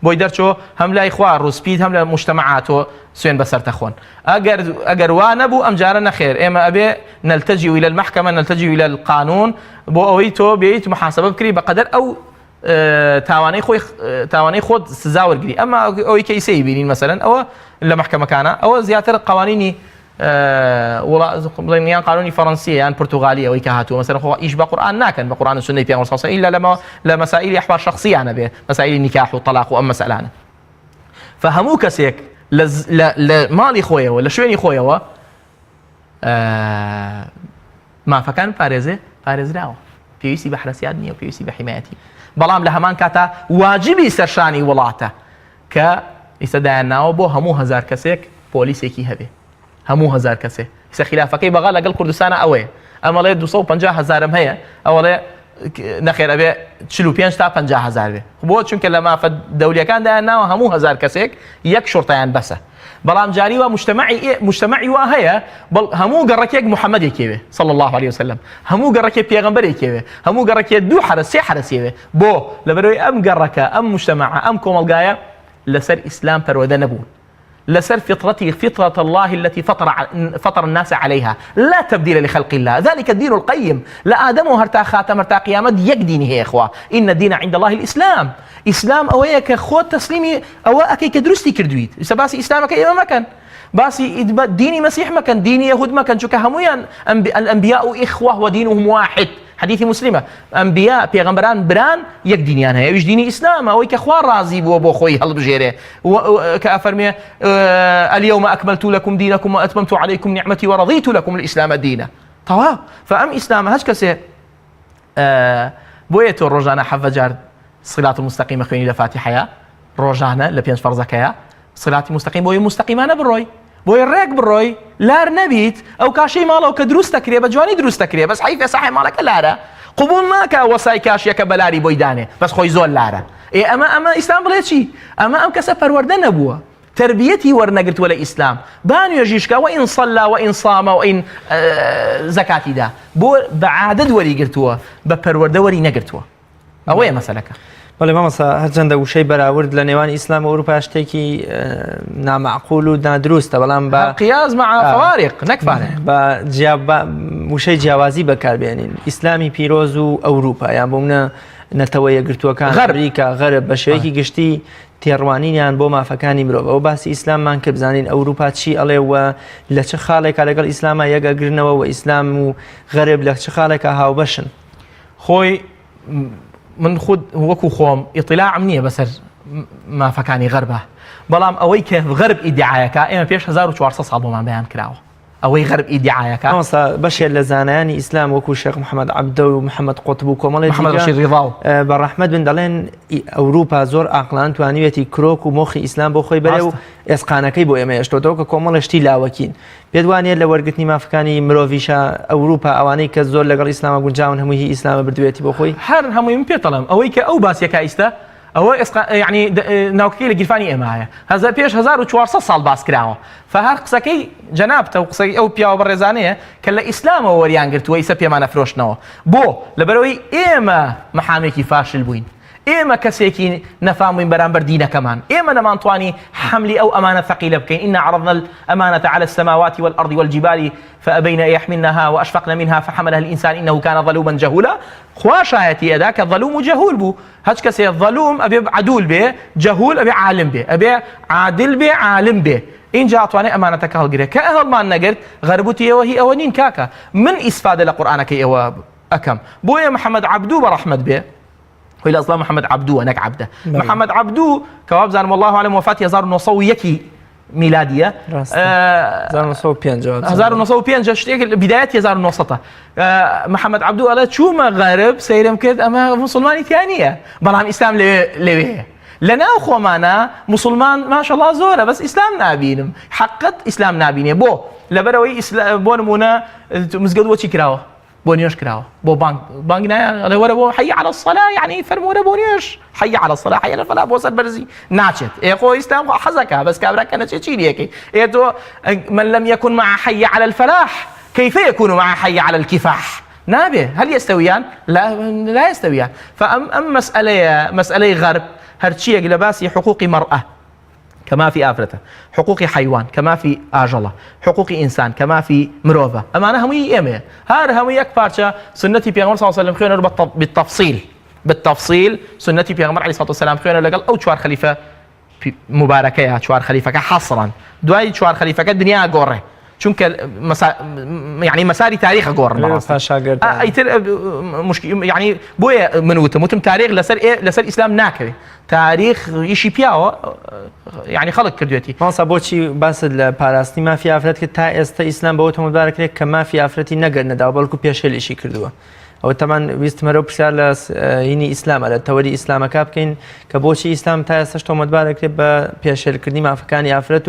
بويدرشو هم لا إخوان روسبيد هم لا مجتمعاته سوين بسرت أخوان أجر وانبو أم جارنا خير إما أبي نلتجئ إلى المحكمة نلتجئ إلى القانون بو أويتو بيت محاسبة بكري بقدر أو تاوانەی خۆت سزا وەرگری ئەمە ئەوەی کەیسەی بینین مەسەلەن ئەوە لە محکەمەکانە ئەوە زیاتر قوانینی بڵێن یان قانونی فەڕەنسیە یان پورتوغالی ئەوەی کە هاتووە مەسەلەن خۆ ئیش بە قورئان ناکەن بە قورئان و سونەی پێغەمبەر صلی الله عليه وسلم إلا لە مەسائلی ئەحوال شەخصیانە بێ مەسائلی نیکاح و طلاق و ئەم مەسەلانە فهەموو کەسێک لە ماڵی خۆیەوە لە شوێنی خۆیەوە مافەکان پارێزراوە پێویستی بە حرەسیات نییە و پێویستی بە حیمایەتی بەڵام لە هەمان کاتە واجبی سەرشانی وڵاتە کە ئیستا دایانناوە بۆ هەموو هەزار کەسێک پۆلیسێکی هەبێ هەموو هەزار کەسێ ئیستا خلافەکەی بەغا لەگەڵ کوردستانە ئەوەیە ئەمەڵێ 250,000 هەیە ئەوەڵێ نەخێر ئەبێ 45 تا 50,000 بێ بۆ چونکە لە مافە دەولیەکان دایانناوە هەموو هەزار کەسێک یەک شورتەیان بەسە بەڵام جاری وە مجتمعی وا هەیە هەموو گەڕەکێک محەممەدێکێوێ صلی الله عليه وسلم هەموو گەڕەکێ پێغەمبەرێکێوێ هەموو گەڕەکێ دوو حرەسێ حرەسێوێ بۆ لەبەرەوەی ئەم گەڕەکە ئەم مجتمعە ئەم کۆمەلگایە لەسەر ئیسلام پەروەدە نەبوون لسر فطرته فطرة الله التي فطر الناس عليها لا تبديل لخلق الله ذلك الدين القيم لا آدم هرتا خاتم هرتا قيامت يك ديني هي إخوة إن الدين عند الله الإسلام إسلام أويك خود تسليمي أو أكيك درستي كردويت سباسي إسلامك إما مكان باسي ديني مسيح مكان ديني يهود مكان شو كهمويا الأنبياء إخوة ودينهم واحد حديث مسلمة أنبياء بيغمبران بران يك دينيان هي ويش ديني إسلام أو كخوار رازي بو خوي هل بجيره كأفرمي اليوم أكملت لكم دينكم وأتممت عليكم نعمتي ورضيت لكم الإسلام دينا طبعا فأم إسلام هاش كسي بويتو روجانا حفجار صلاة المستقيمة خويني لفاتحة روجانا لبينش فرزكايا صلاة مستقيم بوي مستقيمانة بالروي بۆی ڕێک بڕۆی لار نەبیت ئەو کاشەی ماڵەوە کە دروست دەکرێ بە جوانی دروست دەکرێ بەس حیفە ساحی ماڵەکە لارە قبول ناکە وەسای کاشیەکە بەلاری بۆی دانێ بەس خۆی زۆر لارە ئەمە ئیسلام بڵێ چی ئەمە ئەم کەسە پەروەردە نەبووە تربیەتی وەرنەگرتووە لە ئیسلام بانوێژیشکە وئین صەلا وئین صامە وئین زەکاتی دا بۆ بە عادەت وەریگرتووە بە پەروەردە وەری نەگرتووە ئەوەیە مەسەلەکە بەڵێ مامۆستا هەرچەندە وشەی بەراورد لە نێوان ئیسلام و ئەوروپا شتێکی نامەعقول و نادروستە بەڵام بە قیاس مع فوارق نەکفانێ بە وشەی جیاوازی بەکاربێنین ئیسلامی پیرۆز و ئەوروپا یان بۆ منە نەتەوە یەکگرتووەکان ئەمریکا غەرب بە شێوەیەکی گشتی تێڕوانینیان بۆ مافەکانی مرۆڤ ئەو باسی ئیسلاممان کە بزانین ئەوروپا چی ئەڵێوە لە چه خاڵێکا لەگەڵ ئیسلامە یەکەگرنەوە و ئیسلام و غەرب لە چه خاڵێکا هاوبەشن خۆی من خود وەکو خۆم ئیطلاعم نییە بەسەر مافەکانی غەربە بەڵام ئەوەی کە غەرب ئیدعایەکە ئێمە پێش 1400 ساڵ بۆمان بەیان کراوە ئەوەی غەرب ئیدعایەکە بەشێک لە زانایانی ئیسلام وەکو شێخ محەممەد عەبدە و محەممەد قوتب و کۆمەڵی محەممەد ڕەشید ڕیضاو بەڕەحمەت بن دەڵێن ئەوروپا زۆر ئاقلان توانیوێتی کرۆک و مۆخی ئیسلام بۆ خۆی بەرێ و ئێسقانەکەی بۆ ئێمە هێشتۆتەوە کە کۆمەڵشتی لاوەکین پێت وانێت لە وەرگرتنی مافەکانی مرۆڤیشە ئەوروپا ئەوانەی کە زۆر لەگەڵ ئیسلامە گونجاون هەمووی ئیسلامە بردوێتی بۆ خۆی هەر هەمووی من پێتەڵم ئەوەی کە ئەو باسیەکە ئیستا ئەوە یعنی ناوکەکەی لە گیرفانی ئێمایە پێش 1400 ساڵ باس کراوە فهر قسەکەی جەنابتە و قسەی ئەو پیاوە بەڕێزانەیە کە لە ئیسلامەوە وەریان گرتووە ئیسە پێمانە فرۆشتنەوە بۆ لەبەرەوەی ئێمە مەحامێکی فاشل بووین ئێمە کەسێکی نەفامووین بەرامبەر دینەکەمان ئێمە نەمانتوانی حملی ئەو ئەمانە ثەقیلە بکەین إنا عرضنا الأمانة على السماوات والأرض والجبال فأبين أن يحملنها وأشفقن منها فحملها الإنسان إنه كان ظلوما جهولا خواش آياتي أداك الظلوم جهول بو هج كسي الظلوم أبي عدول به جهول أبي عالم به أبي عادل به عالم به إن جاءتواني أمانتك هالقرية كأهل ما نقرت غربتي وهي أونين كاكا من إسفادة لقرآنك إيوا أكم بويا محمد عبدو برحمة به هو الأصلا محمد عبدو أنك عبده محمد عبدو كواب زان والله أعلم وفاة 1901 ميلادية 1905 شتيك بداية 1900 محمد عبدو قال شو ما غرب سيرم كده أما مسلماني ثانية بلام إسلام لويه لنا أخو معنا مسلمان ما شاء الله زورة بس إسلام نابينم حقت إسلام نابينه بو لبروي إسلام بو نمونا مسجد وشي كراوه بونيوش كراوه بو بانك نايا ولا بو حي على الصلاة يعني فرمونا بونيوش حي على الصلاة حي على الفلاح بوصل برزي ناتشت إخو إسلام حزكها بس كابرا كانت تشيني هيك إيتو من لم يكن مع حي على الفلاح كيف يكون مع حي على الكفاح نابه هل يستويان لا يستويان فأم مسألة غرب هرتشي لباسي حقوق مرأة كما في آفرته حقوق حيوان كما في آجلة حقوق إنسان كما في مروفة أما أنا همي إيمه هار همي يكبرش سنتي بيغمر صلى الله عليه وسلم خيونا بالتفصيل سنتي بيغمر عليه الصلاة والسلام خيونا لقل أو شوار خليفة مباركة شوار خليفة حصرا دواي شوار خليفة الدنيا قوره چونکە يعني مساری تاریخ گۆڕن ئەیتر مشکل يعني بۆیە من وتم تاریخ لەسەر ئیسلام ناکەوێت تاریخ ئیشی پیاوە يعني خەڵک کردوێتی ماسا بۆچی باست لە پاراستنی مافی ئافرەت کرد تا ئێستا ئیسلام بەوە تۆمەتبارەکرێت کە مافی ئافرەتی نەگەرنەداوە بەڵکو پێشێل ئیشی کردووە ئەو تەمان ویستمەرە و پرسیار لە هینی ئیسلامە لە تەوەری ئیسلامەکە بکەین کە بۆچی ئیسلام تا ئێستاش تۆمەتبارەکرێت بە پێشێلکردنی مافەکانی ئافرەت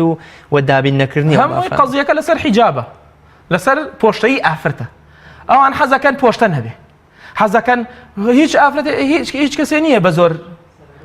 و دابین نەکردنی هەمووی قەزیەکە لەسەر حیجابە لەسەر پۆشتەی ئافرەتە ئەوان حەزەکەن پۆشتە نەبێ حەزەکەن هیچ ئافرەت هیچ کەسێ نییە بە زۆر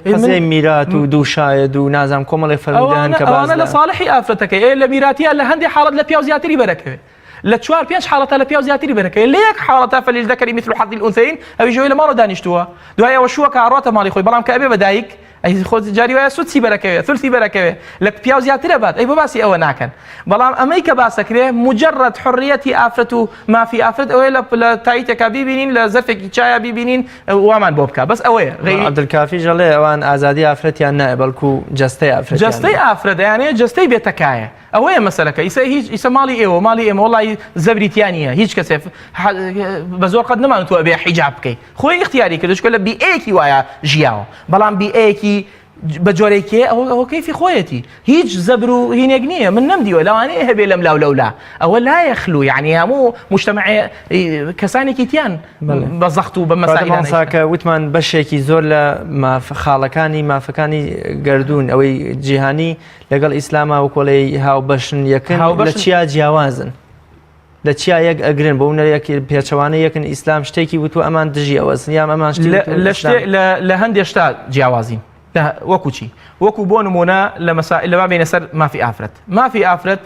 حەزەی میرات و دووشایەد و نازام کۆمەڵی فەرمودەن کە ئەوانە لە صالحی ئافرەتەکەی لە میراتیە لە هەندێک حاڵەت لە پیاو زیاتری بەرەکەوێت لە 4-5 حاڵەتە لە پیاو زیاتری بەرەکەوێت لە یەک حاڵەتە فەللذەکەری مثل حەظ الأنثەیین ئەوی ژۆی لە ماڵە دانیشتووە دوای ئەوە شووە کە ئاڕاتە ماڵی خۆی بەڵام کە ئەبێ بەدایک ئەی خۆ جاری وایە سوودسی بەرەکەوێت ثلثی بەرەکەوێت لە پیاو زیاترە بات ئەی بۆ باسی ئەوە ناکەن بەڵام ئەمەی کە باسەکرێ مجرد حڕیەتی ئافرەت و مافی ئافرەت ئەوەیە لە تاییتێکا بیبینین لە زەرفێکی چایە بیبینین وامان بۆ بکە بەس ئەوەیە عەبدولکافی ژەڵێ ئەوان ئازادی ئافرەتیان نایە بەڵکو جەستەی ئافرەت جەستەی ئافرەتیانەیە جەستەی بێتەکایە ئەوەیە مەسەلەکە ئیسە ماڵی ئێمە وەڵی زەبریتیانە هیچ کەسێ بە زۆر قەت نەمانتووە بێ حیجاب بکەیت خۆی اختیاری کردو چکە لە بیئەیەکی وایە ژیاوە بەڵام بیئەیەکی بە جۆرێکێ ئەوە کەیفی خۆیەتی هیچ زەبر و هینێک نییە من نەمدیوە لەوانەیە هەبێ لەم لەولا ئەوە لا یەخلو یعنی هەموو مجتەمع کەسانێکی تیان بە زەخت و بە مەسائلانساکە وتمان بەشێکی زۆر لە خاڵەکانی مافەکانی گردون ئەوەی جیهانی لەگەڵ ئیسلامە و کۆڵەی هاوبەشن یەکن لە چیا جیاوازن لە چیا یەک ئەگرن بۆ نەرێکی پێچەوانە یەکن ئیسلام شتێکی وتو ئەمان دژی ئەوەسن یام ئەمان لە هەندێک شتا جیاوازین وەکو چی وەکو بۆ نمونە لە مەسائل لەوا بینە سەر مافی ئافرەت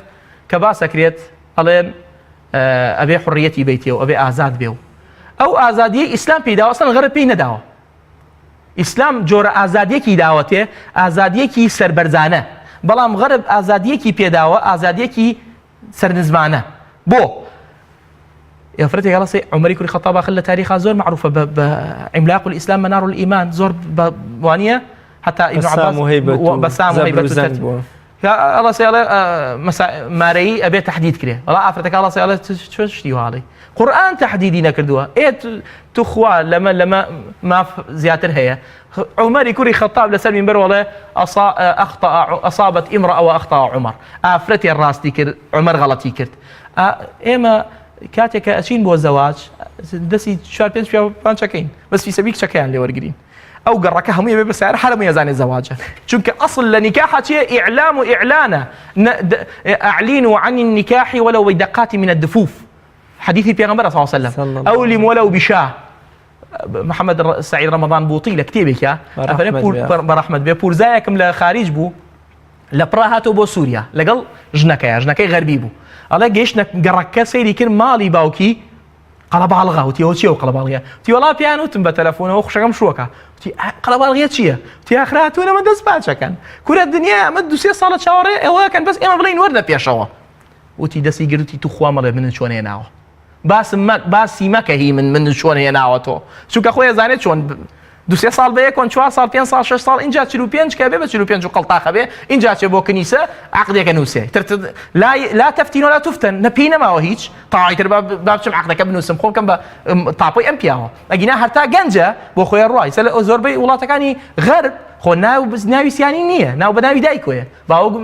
کە باسەکرێت ئەڵێن ئەبێ حڕیەتی بیتێ و ئەبێ ئازاد بێ و ئەو ئازادیە ئیسلام پێی داوە ئەسڵەن غەرب پێی نەداوە ئیسلام جۆرە ئازادیەکی داوەتێ ئازادیەکی سەربەرزانە بەڵام غەرب ئازادیەکی پێداوە ئازادیەکی سەرنزمانە بۆ ئافرەتێک هەڵەسێ عومەری کوڕی خەتاب باخل لە تاریخا زۆر معروفە بە عیملاق الئیسلام مەنار الئیمان زۆر وانیە حتا ابن عباس بەسام و هەیبەت الله سيالله ماري أبي تحديد كله الله أفرتك الله سيالله شو شتي وهالي قرآن تحديدي نكردوها إيه تخوا لما ما زيادة هي عمر يكوري خطاب لسلم من والله أصابت امرأة وأخطأ عمر أفرتي الراس ديكر عمر غلطي كرت إما كاتك أشين بو الزواج دسي شوار بيان شكين بس في سبيك شكيان اللي ورقرين أو قركها هم بس حرام يزاني الزواج شنك أصل لنكاح شيء إعلام وإعلانه أعلنوا عن النكاح ولو بدقات من الدفوف حديث البيغمبر صلى الله عليه وسلم أولم ولو بشاه محمد السعيد رمضان بوطي لكتيبك يا برحمة بيبور زايكم لخارج بو لبراهاتو بو سوريا لقل جنكي غربي بو الله جيشنا قركا سيري كر مالي باوكي قلبالغه وتي چیه قلبالغه تی ولا پیانو تم به تلفونه و خوشم شوکه تی قلبالغه چیه تی اخراتونه من دست باچکن کور الدنيا مد 2 سال شاوره او كان بس اما بلين ورده پیشوا وتي دسي گرتي تو خوا مله من شونه ناو باس ما كهي من شونه ناو تو شو كخويا زانيت شون 2 سال بيكون 4 سال 5 سال 6 سال اینجا 45 كبه ب 45 قلطاخه به اینجا چه بو کنيسه عقدك نوسه لا تفتين ولا تفتن نبينا ما هيج طاعت باب شم عقدك بنوسم خو كم طابي ام بياو اجينا هرتا جنجه بو خويا الراي سلا زوربي ولاتكاني غرب خو ناو بس ناوي سياني نيه ناو بناوي دايكويه باو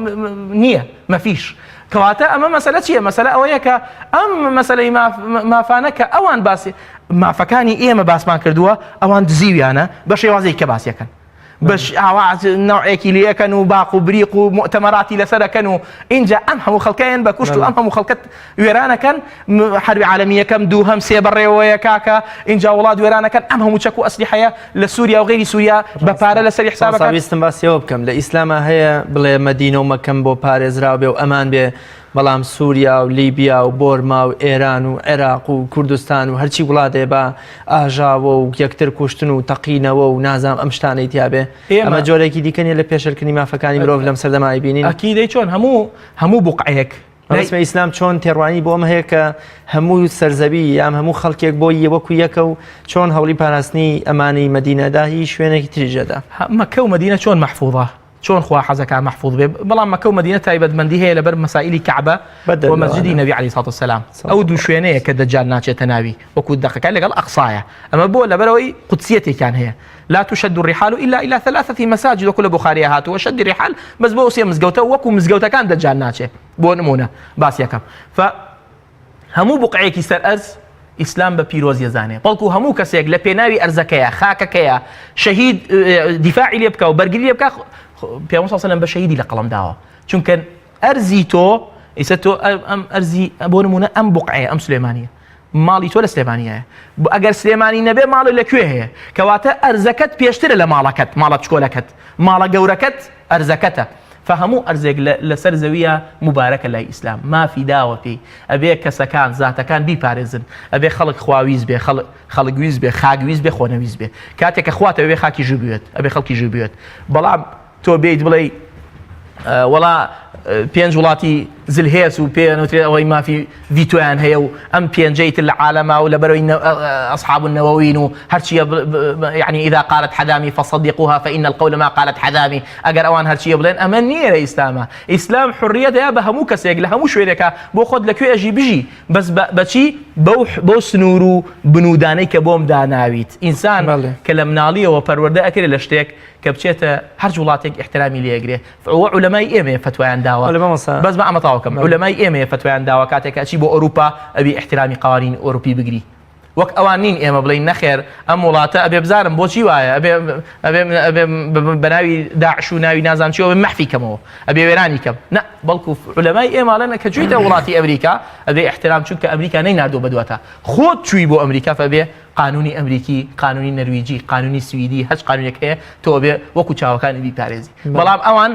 نيه ما فيش كواتا اما مساله شيء مساله اويك ام مساله ما فانك اوان باسي ما فكاني إيه ما باس ما كردوا أوان تزيوي أنا بس يوازي كباس يكن بس عواز نوع كيلي كانوا باقوا بريقوا مؤتمراتي لسنة كانوا إنجا أمهم خلكين بكشتوا أمهم خلكت ويرانا كان حرب عالمية كم دوهم سيبري ويا كاكا إنجا ولاد ويرانا كان أمهم تشكوا أسلحة لسوريا وغير سوريا ببارة لسري حسابك صابيستن بس يوب كم لإسلام هي بلا مدينة ومكان بو باريس راوبي وأمان بي بەڵام سووریا و لیبیا و بۆرما و ئێران و عێراق و کوردستان و هەرچی وڵاتێ بە ئاژاوە و یەکتر کوشتن و تەقینەوە و نازام ئەم شتانەی تیابێ ئەمە جۆرێکی دیکەنیە لە پێشەرکردنی مافەکانی مرۆڤ لەم سەردەمای بینین ئەکیدەی چۆن هەموو بوقعەیەک ڕسمە ئیسلام چۆن تێڕوانی بۆ ئەمە هەیە کە هەموو سەرزەوی یام هەموو خەڵکێک بۆ وەکو یەکە و چۆن هەوڵی پاراستنی ئەمانی مەدینەدا هی شوێنێکی تریژەدا مەکە و مەدینە چۆن مەحفوظە شلون خوا حزك محفوظ به بلام مكة ومدينة تايبد مندي هي لبر مسائل كعبة ومسجد النبي عليه الصلاة والسلام أو دو شوينية كدجال ناتشة تناوي وكود دقيقة قال قال أقصايا أما بقول لبروي قدسيتي كان هي لا تشد الرحال إلا إلى 3 مساجد وكل بخاري هاتوا وشد الرحال بس بوصي مزجوته وكو مزجوته كان دجال ناتشة بو نمونة باس يكم فهمو بقعيك يسترأز إسلام ببيروز يزانه بلكو همو كسيك لبيناوي أرزكيا خاككيا شهيد دفاعي ليبكا وبرجلي ليبكا پیامبر صلی الله علیه و بشهیدی لقلم داوا چون کن ارزی تو ایستو ام ارزی بونمونه ام بقعه ام سليمانيه مالی تو لسليمانيه اگر سليماني نبي مال لكويه كواته ارزكت بيشتري لمالكت مالت شكولكت مال جوركت ارزكته فهموو ئەرزێک لەسەر زەویە مبارەکە لای ئیسلام مافی داوە پێی ئەبێ کەسەکان زاتەکان بیپارێزن ئەبێ خەڵک خواویست بێ خەڵکویست بێ خاگویست بێ خۆنەویست بێ کاتێک کە خواتەوە بێ خاکی ژوو بێت ئەبێ خەڵکی ژوو بێت بەڵام تۆ بێیت بڵێ وەڵا 5 وڵاتی زلهێز و پێنوترێت ئەوەی مافی ڤیتۆیان هەیە و ئەم پێنجەیتر لە عالەما و لە بەرەوەی ئەصحاب النەوەوین و هەرچیە يعني إذا قالت حذامي فصدقوها فإن القول ما قالت حذامي ئەگەر ئەوان هەرچیە بڵێن ئەمە نییە لە ئیسلامە ئیسلام حڕیەت هەیە بە هەموو کەسێک لە هەموو شوێنێکە بۆ خۆت لەکوێ ئەژی بژی بەس بەچی بەو سنوور و بنوودانەی کە بۆم داناویت ئینسان کە لە مناڵیەوە پەروەردە ئەکرێت لە شتێک کە بچێتە هەر وڵاتێک احترامی لێگرێ ئەوە عولەمای ئێمە فتوایان داوە بەس بە ئەمەتاوەکەم عولەمای ئێمە فتوایان داوە کاتێک ئەچی بۆ ئەوروپا ئەبی احترامی قوانین ئەوروپی بگری وەک ئەوان نین ئێمە بڵین نەخێر ئەم وڵاتە ئەبێ بزانم بۆچی وایە ئەبێ بەناوی داعش و ناوی نازان چیەوە مەحفی کەمەوە ئەبێ وێرانی کەم نە بەڵکو عولەمای ئێمەڵێنە کە چوویتە وڵاتی ئەمریکا ئەبێ احترام چونکە ئەمریکا نەیناردووە بەدواتە خۆت چووی بۆ ئەمریکا فەبێ قانونی ئەمریکی قانونی نەرویجی قانونی سویدی هەچ قانونێک هەیە تۆ بێ وەکو چاوەکانی بیپارێزی بەڵام ئەوان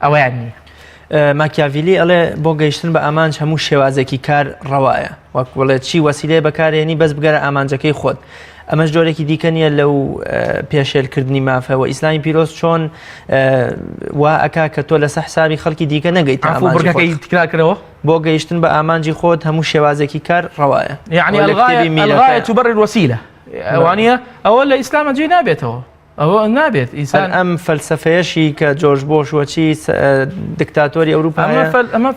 ئەوەیان نییە ماکیاڤیلی ئەڵێ بۆ گەیشتن بە ئامانج هەموو شێوازێکی کار ڕەوایە وەک وڵێت چی وەسیلەیە بەکارێنی بەس بگەرە ئامانجەکەی خۆت ئەمەش جۆرێکی دیکە نییە لەو پێشێلکردنی مافەوە ئیسلامی پیرۆز چۆن وا ئەکا کە تۆ لەسەر حسابی خەڵکی دیکە نەگەیت ئامانجەکەی تکرارکردەوە بۆ گەیشتن بە ئامانجی خۆت هەموو شێوازێکی کار ڕەوایە یعنی الغایة تبرر الوسیلة ئەوانیە ئەوە لە ئیسلامە جێ نابێتەوە ئەوە نابێت ئینسان ئەم فەلسەفەیەشی کە جۆرج بۆش وەچی دکتاتۆری ئەوروپا ئەمە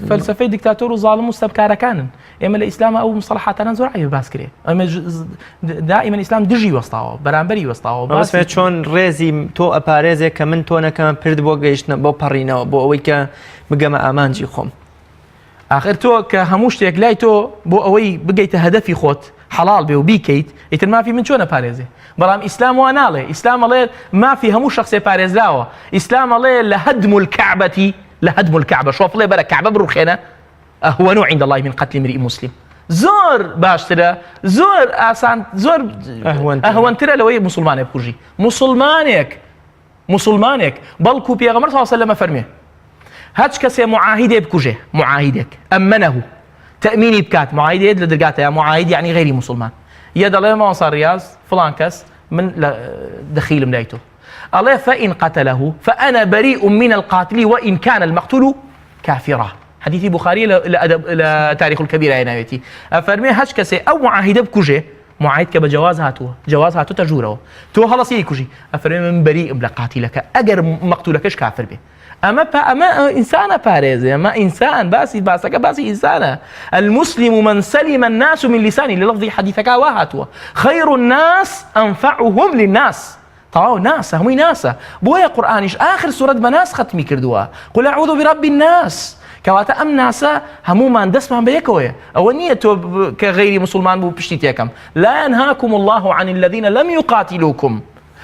فەلسەفەی دیکتاتۆر و زاڵم و سەبکارەکانن ئێمە لە ئیسلامە ئەو مصطلحاتانە زۆر عیب باس کرێ ئەمە دائیمەن ئیسلام دژی وەستاوە بەرامبەری وەستاوە بەسێت چۆن ڕێزی تۆ ئەپارێزێک کە من تۆ نەکەم پرد بۆ گەیشتنە بۆ پەڕینەوە بۆ ئەوەی کە بگەمە ئامانجی خۆم آخر تۆ کە هەموو شتێک لای تۆ بۆ ئەوەی بگەیتە هەدەفی خۆت حەڵال بێ و بیکەیت ئیتر مافی من چۆنە پارێزێ بەڵام ئیسلام وا ناڵێ ئیسلام ئەڵێ مافی هەموو شخصێ پارێزراوە ئیسلام ئەڵێ لە هەدم الکعبەتی لە هەدم الکعبە شۆفڵێ بەرە کعبە بڕوخێنە ئەهوەن عند الله من قتل امرئ مسلم زۆر باشترە زۆر ئاسان زۆر ئەهوەنترە لەوەی مسلمانێک بکوژی مسلمانێک بەڵکو پێغەمبەر صلی الله علیه و سلم فەرمێ هەچ کەسێ معاهیدێ بکوژێ معاهیدێک ئەمەنەهو تأميني بكات معاهدة لدرجاتها معاهد يعني غير مسلمان يد الله ما صار رياض فلان كس من دخيل ملايته الله فإن قتله فأنا بريء من القاتل وإن كان المقتول كافرا حديث بخاري لتاريخ الكبير يا نبيتي أفرمي هش كسي أو معاهدة بكوجه معاهد كبجواز هاتو تجوره تو خلاص يكوجي أفرمي من بريء من قاتلك أجر مقتولكش كافر به أما إنسان بارز أما إنسان باسي إنسان المسلم من سلم الناس من لسانه للفظ حديثك واهاتوا خير الناس أنفعهم للناس طاو ناس همي ناس بويا قرآنش آخر سورة بناس ختمي كردوا قل أعوذ برب الناس كواتا أم ناسا همو ما ندسمان بيكوية أو نية كغير مسلمان بو بشتيتيكم لا ينهاكم الله عن الذين لم يقاتلوكم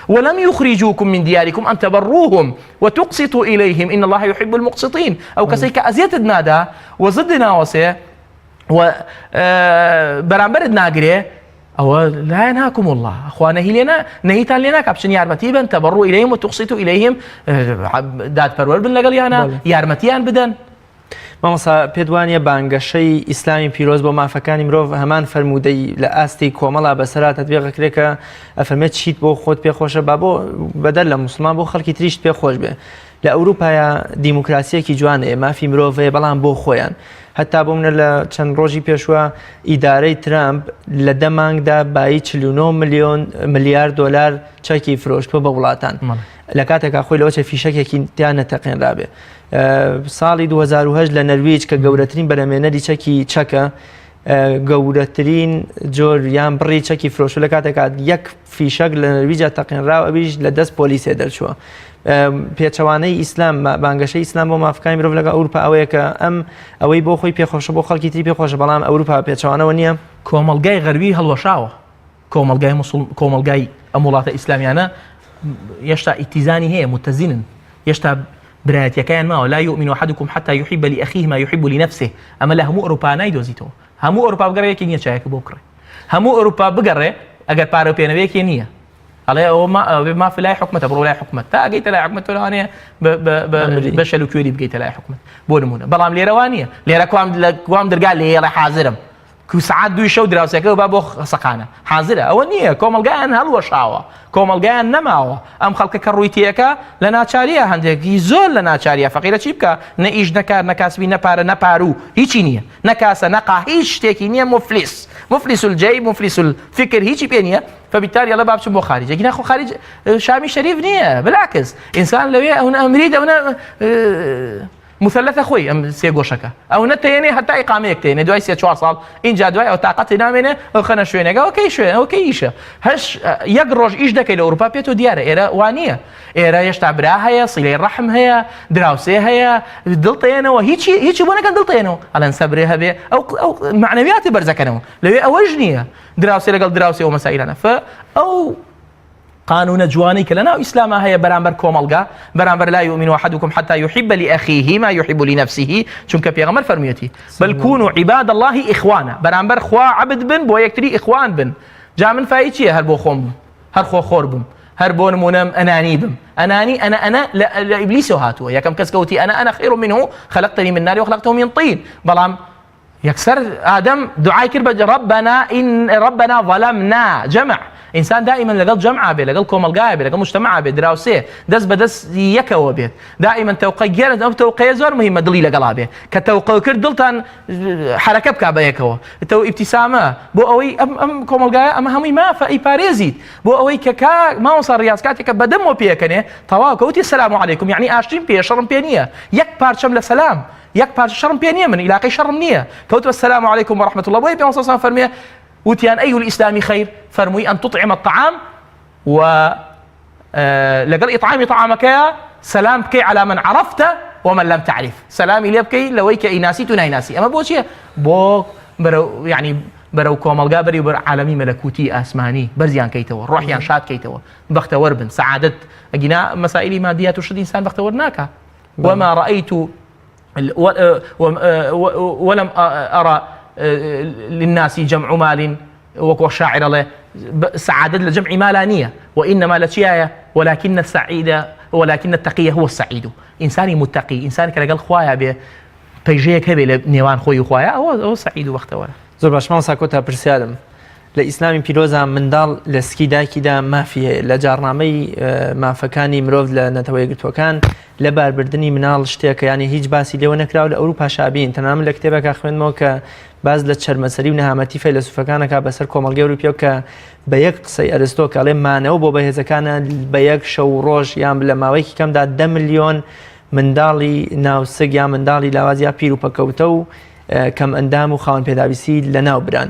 ولم يخرجوكم من دياركم أن تبروهم وتقسطوا إليهم إن الله يحب المقسطين أو كسيك أزيت النادا وزدنا وسي وبرامبرد ناقري أو لا ينهاكم الله أخوانا هلينا نهيتان لنا كابشن يارمتيبا تبروا إليهم وتقسطوا إليهم داد فرور بن لقليانا يارمتيان بدن مامۆستا پێت وانییە بانگەشەی ئیسلامی پیرۆز بۆ مافەکانی مرۆڤ هەمان فەرموودەی لە ئاستی کۆمەڵا بەسەرا تەطبیقەکرێت کە ئەفەرمێت چیت بۆ خۆت پێخۆشە با بۆ بەدەر لە موسڵمان بۆ خەڵکی تریشت پێخۆش بێ لە ئەوروپایە دیموکراسیەکی جوانەیە مافی مرۆڤەیە بەڵام بۆ خۆیان هەتا بۆ منە لە چەند ڕۆژی پێشوە ئیدارەی ترامپ لە 10 مانگدا بای 49 ملیار دۆلار چەکی فرۆشتوە بە وڵاتان لە کاتێکا خۆی لەوە چە فیشەکێکی تیان نەتەقێنرابێ ساڵی 2010 لە نەرویج کە گەورەترین بەرەمێنەری چەکی چەکە گەورەترین جۆر یان بڕی چەکی فرۆشتوە لە کاتێکا یەک فیشەک لە نەرویجا تەقێنراوە ئەویش لە دەست پۆلیسێ دەرچووە پێچەوانەی ئیسلام بانگەشەی ئیسلام بۆ مافەکانی مرۆڤ لەگەڵ ئەوروپا ئەوەیە کە ئەوەی بۆ خۆی پێخۆشە بۆ خەڵکی تری پێخۆشە بەڵام ئەوروپا پێچەوانەوە نییە کۆمەڵگای غەربی هەڵوەشاوە کۆمەڵگای ئەم وڵاتە ئیسلامیانە يشتا اتزاني هي متزنا يشتا براتي كان ما لا يؤمن احدكم حتى يحب لاخيه ما يحب لنفسه اما له مو اوروبا نايدوزيتو همو اوروبا بقرا يكي نيا چايك بوكره همو اوروبا بقرا اگر پارو پينوي كي نيا ئەڵێ ئەوە مافی لای حکومەتە بڕۆ لای حکومەت تا ئەگەیتە لای حکومەت لەوانەیە بە شەل و کوێری بگەیتە لای حکومەت بۆ نمونە بەڵام لێرەوە نییە لێرە کوام دەرگا لێڵێ حازرم سعات دوی شەو دراوسەکە با بۆ سەقانە حازرە ئەوە نییە کۆمەلگایان هەڵوەشاوە کۆمەلگایان نەماوە ئەم خەڵکە کە ڕوویتیەکە لە ناچاریە هەندێکی زۆر لە ناچاریە فەقیرە چی بکە نە ئیش نەکار نەکاسبی نەپارە نەپار و هیچی نییە نەکاسە نەقا هیچ شتێکی نییە مفلیس الجەیب مفلیس الفکر هیچی پێ نییە فبالتالي الله بابچم بۆ خارج یەکی ناخۆ خارج شامی شەریف نییە بالعکس ئینسان لەوێ ئەوە ئەمرید ئەوە مثلثە خۆی ئەم سێ گۆشەکە ئەو نەتێنێ هەتا ئیقامەیەک تێنێ دوای 3-4 ساڵ اینجا دوای ئەو تااقەتی نامێنێ ئەو خەنە شوێنێکە ئەوکەی شوێن ئەوکەی ئیشە یەک ڕۆژ ئیش دەکەی لە ئەوروپا پێت و دیارە ئێرە وانە ئێرە هێشتا برا هەیە سیلەی ڕەحم هەیە دراوسێ هەیە دڵتێنەوە هیچی بۆ نەکەن دڵتێنەوە ئەلەن سەبرێ هەبێ ئەو معنەویاتی بەرزەکەنەوە لەوێ ئەوەش نییە دراوسێ لەگەڵ دراوسێ و مەسائلانە ئەو قانون جوانی کە لەناو ئیسلامە هەیە بەرامبەر کۆمەلگا بەرامبەر لا يؤمن أحدكم حتى يحب لأخيه ما يحب لنفسه چونکە پێغەمبەر فەرموویەتی بل كونوا عباد الله إخوانا بەرامبەر خوا عەبد بن بۆ یەکتری ئیخوان بن جا من فای چییە هەر بۆ خۆم هەر خۆخۆر بم هەر بۆ نمونەم ئەنانی بم ئەنانی ئەنا لە ئیبلیسەوە هاتووە یەکەم کەس کەوتی ئەنا خير منه خلقتني من نار وخلقته من طين بەڵام یەکسەر ئادەم دوعای کرد بە ربنا ظلمنا جمع ئینسان دائما لەگەڵ جەمع بێ لەگەڵ کۆمەلگایە بێ لەگەڵ مجتەمع بێ دراوسێ دەست بە دەست یەکەوە بێت دائما تەوقەی گێرە ئەو تەوقەیە زۆر مهمە دڵی لەگەڵا بێ کە تەوقە کرد دڵتان حرەکە بکا بە یەکەوە تەو ئیبتیسامە بۆ ئەوەی ئەم کۆمەلگایە ئەمە هەمووی مافە ئیپارێزیت بۆ ئەوەی کە ماوەسا ڕیاز کاتێکە بەدەمەوە پێکەنێ تەواو کەوتی سەلام عەلەیکوم یعنی ئاشتیم پێ شەڕم پێ نییە یەک پارچەم لە سەلام یەک پارچە شەڕم پێ نییە من عیلاقەی شەڕم نییە کەوتوە السلام عەلەیکوم ورحمة الله بۆی پێغەمبەر صلی الله علیه و سلم وتیان أي الإسلام خير فرموي أن تطعم الطعام و لقل إطعامي طعامك سلام بكي على من عرفت ومن لم تعرف سلامي لي بكي لويك إناسي تنايناسي أما بو شيء بو برو يعني برو كومالغا بري بر عالمي ملكوتي آسماني برزيان كيتوا روحيان شاد كيتوا بختور بن سعادة أجينا مسائل ماديات وشد إنسان بختور ناكا وما رأيت ولم أرى للناس جمع مال وكو شاعر له سعادة لجمع مالانية وإنما لشيايا ولكن التقي هو السعيد إنساني متقي إنسان كلا قال خوايا به بيجيك هبه لنيوان خوي خوايا هو سعيد وقته زۆر باش مامۆستا کۆتا پرسیارم لە ئیسلامی پیرۆزە منداڵ لە سکی دایکیدا مافیە لە جارنامەی مافەکانی مرۆڤ لە نەتەوە یەکگرتووەکان لە باربردنی مناڵ شتێکە ینی هیچ باسی لێوە نەکراوە لە ئەوروپا شابین تەنانەت لە کتێبێکا خوێندمەوە کە باز لە چەرمەسەری و نەهامەتی فەیلسوفەکانەکە بەسەر کۆمەڵگەی ئەوروپیە کە بە یەک قسەی ئەرستۆ کە ئەڵێ مانەوە بۆ بەهێزەکانە بە یەک شەو ڕۆژ یان لە ماوەیەکی کەمدا 10 ملیۆن منداڵی ناوسک یا منداڵی لاواز یا پیر و پەکەوتە و کەم ئەندام و خاوەن پێداویستی لە ناو بران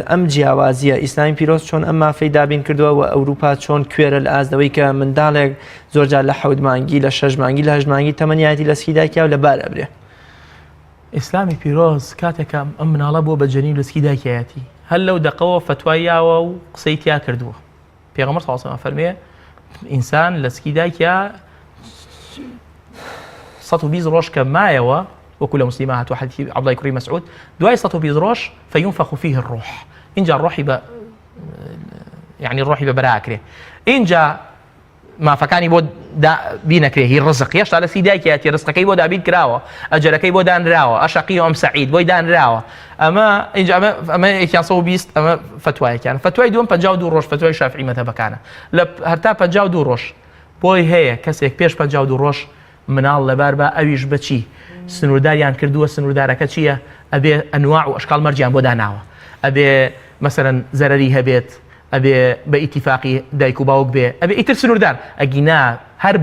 ئەم جیاوازیە ئیسلامی پیرۆز چۆن ئەم مافەی دابین کردووە و ئەوروپا چۆن کوێرە لە ئازدەوەی کە منداڵێک زۆرجار لە 7 مانگی لە 6 مانگی لە 8 مانگی تەمەنیایەتی لە سکی دایکیا و لەبار ئەبرێ ئیسلامی پیرۆز کاتێکە ئەم مناڵە بۆ بەجەنین لە سکی دایکایەتی هەر لەو دەقەوە فتواییاوە و قسەی تیا کردووە پێغەمبەر صلی الله علیه و سلم فەرمێ ئینسان لە سکی دایکیا 120 ڕۆژ کە مایەوە وكل مسلمات وحديث عبد الله كريم مسعود دعاء 120 روش فينفخ فيه الروح إن جاء الروح يعني الروح ببراكره إن جاء ما فكاني بود بينكره هي الرزق يش على سيداك ياتي رزقك كي بود أبيد كراوة أجرك كي بود أن راوة أشقي أم سعيد بود أن راوة أما إن جاء أما كان صو بيست أما فتوى كان فتوى دوم بنجاو دور روش فتوى شافعي مذهب كان لا هرتا بنجاو دور روش بوي هي كسيك بيش بنجاو دور روش منال لباربا أويش بتشي سنورداریان کردووە سنوردارەکە چییە ئەبێ ئەنواع و ئەشکال مەرجیان بۆ داناوە ئەبێ مەسەرەن زەرەری هەبێت ئەبێ بە ئیتیفاقی دایک و باوک بێ ئەبێ ئیتر سنوردار ئەگینا هەر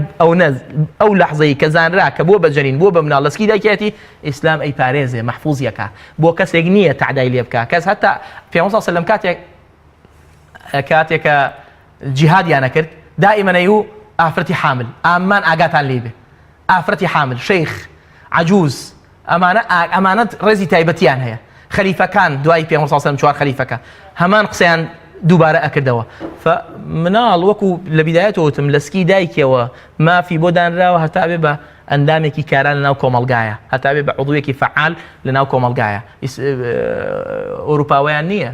ئەو لەحزەی کە زانرا کە بۆ بەجەنین بۆ بە مناڵ لەسکی دایکێتی ئیسلام ئەی پارێزێ مەحفوظیەکە بۆ کەسێک نییە تعدای لێ بکە کەس هەتا پێغەمبەر صلی الله علیه و سلم کاتێکە جیهادیانە کرد دائیمەن ئەیوو ئافرەتی حامل ئامان ئاگاتان لێ بێ ئافرەتی حامل شەیخ عجوز ئەمانەت ڕێزی تایبەتیان هەیە خەلیفەکان دوای پێغەمبەر صلی الله علیه و سلم 4 خەلیفەکە هەمان قسەیان دووبارە ئەکردەوە فمناڵ وەکو لە بیدایەتەوە وتم لە سکی دایکەوە مافی بۆ دانراوە هەتا بێ بە ئەندامێکی کاران لەناو کۆمەڵگایە هەتا بێ بە عوضویەکی فعال لەناو کۆمەڵگایە ئەوروپاویان نییە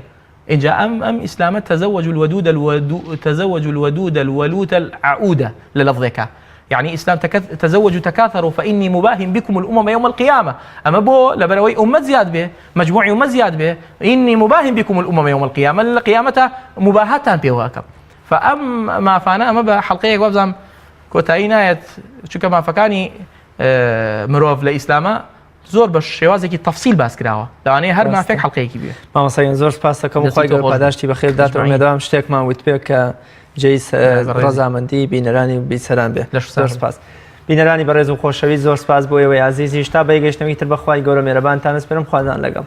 اینجا ئەم ئیسلامە تزوج الودود الولود العودة للفظك يعني إسلام تزوجوا تكاثروا فإني مباهم بكم الأمم يوم القيامة أما بو لبروي أمة زياد به مجموعي أمة زياد به إني مباهم بكم الأمم يوم القيامة القيامة مباهاة بيواكب فأما فانا أما بحلقية وابزام كوتاينايت شو كما فكاني مرۆڤ لە ئیسلامە زۆر بە شێوازێکی تەفسیل باس کراوە لەوانەیە هەر مافێک حەڵقەیەکی بێ مامۆستاگەن زۆر سپاس دەکەم و خۆی گەورە پاداشتی بەخێر داتەوە مێدام شتێکمان وت پێ کە جێی ڕەزامەندی بینەرانی بیسەران بێ زۆر سپاس بینەرانی بەڕێز و خۆشەویست زۆر سپاس بۆ ئێوەی عەزیزی شتا بەیگەشتنەوەی تر بەخوای گەورە مێرەبانتان ئەسپێرم خوازان لەگەڵ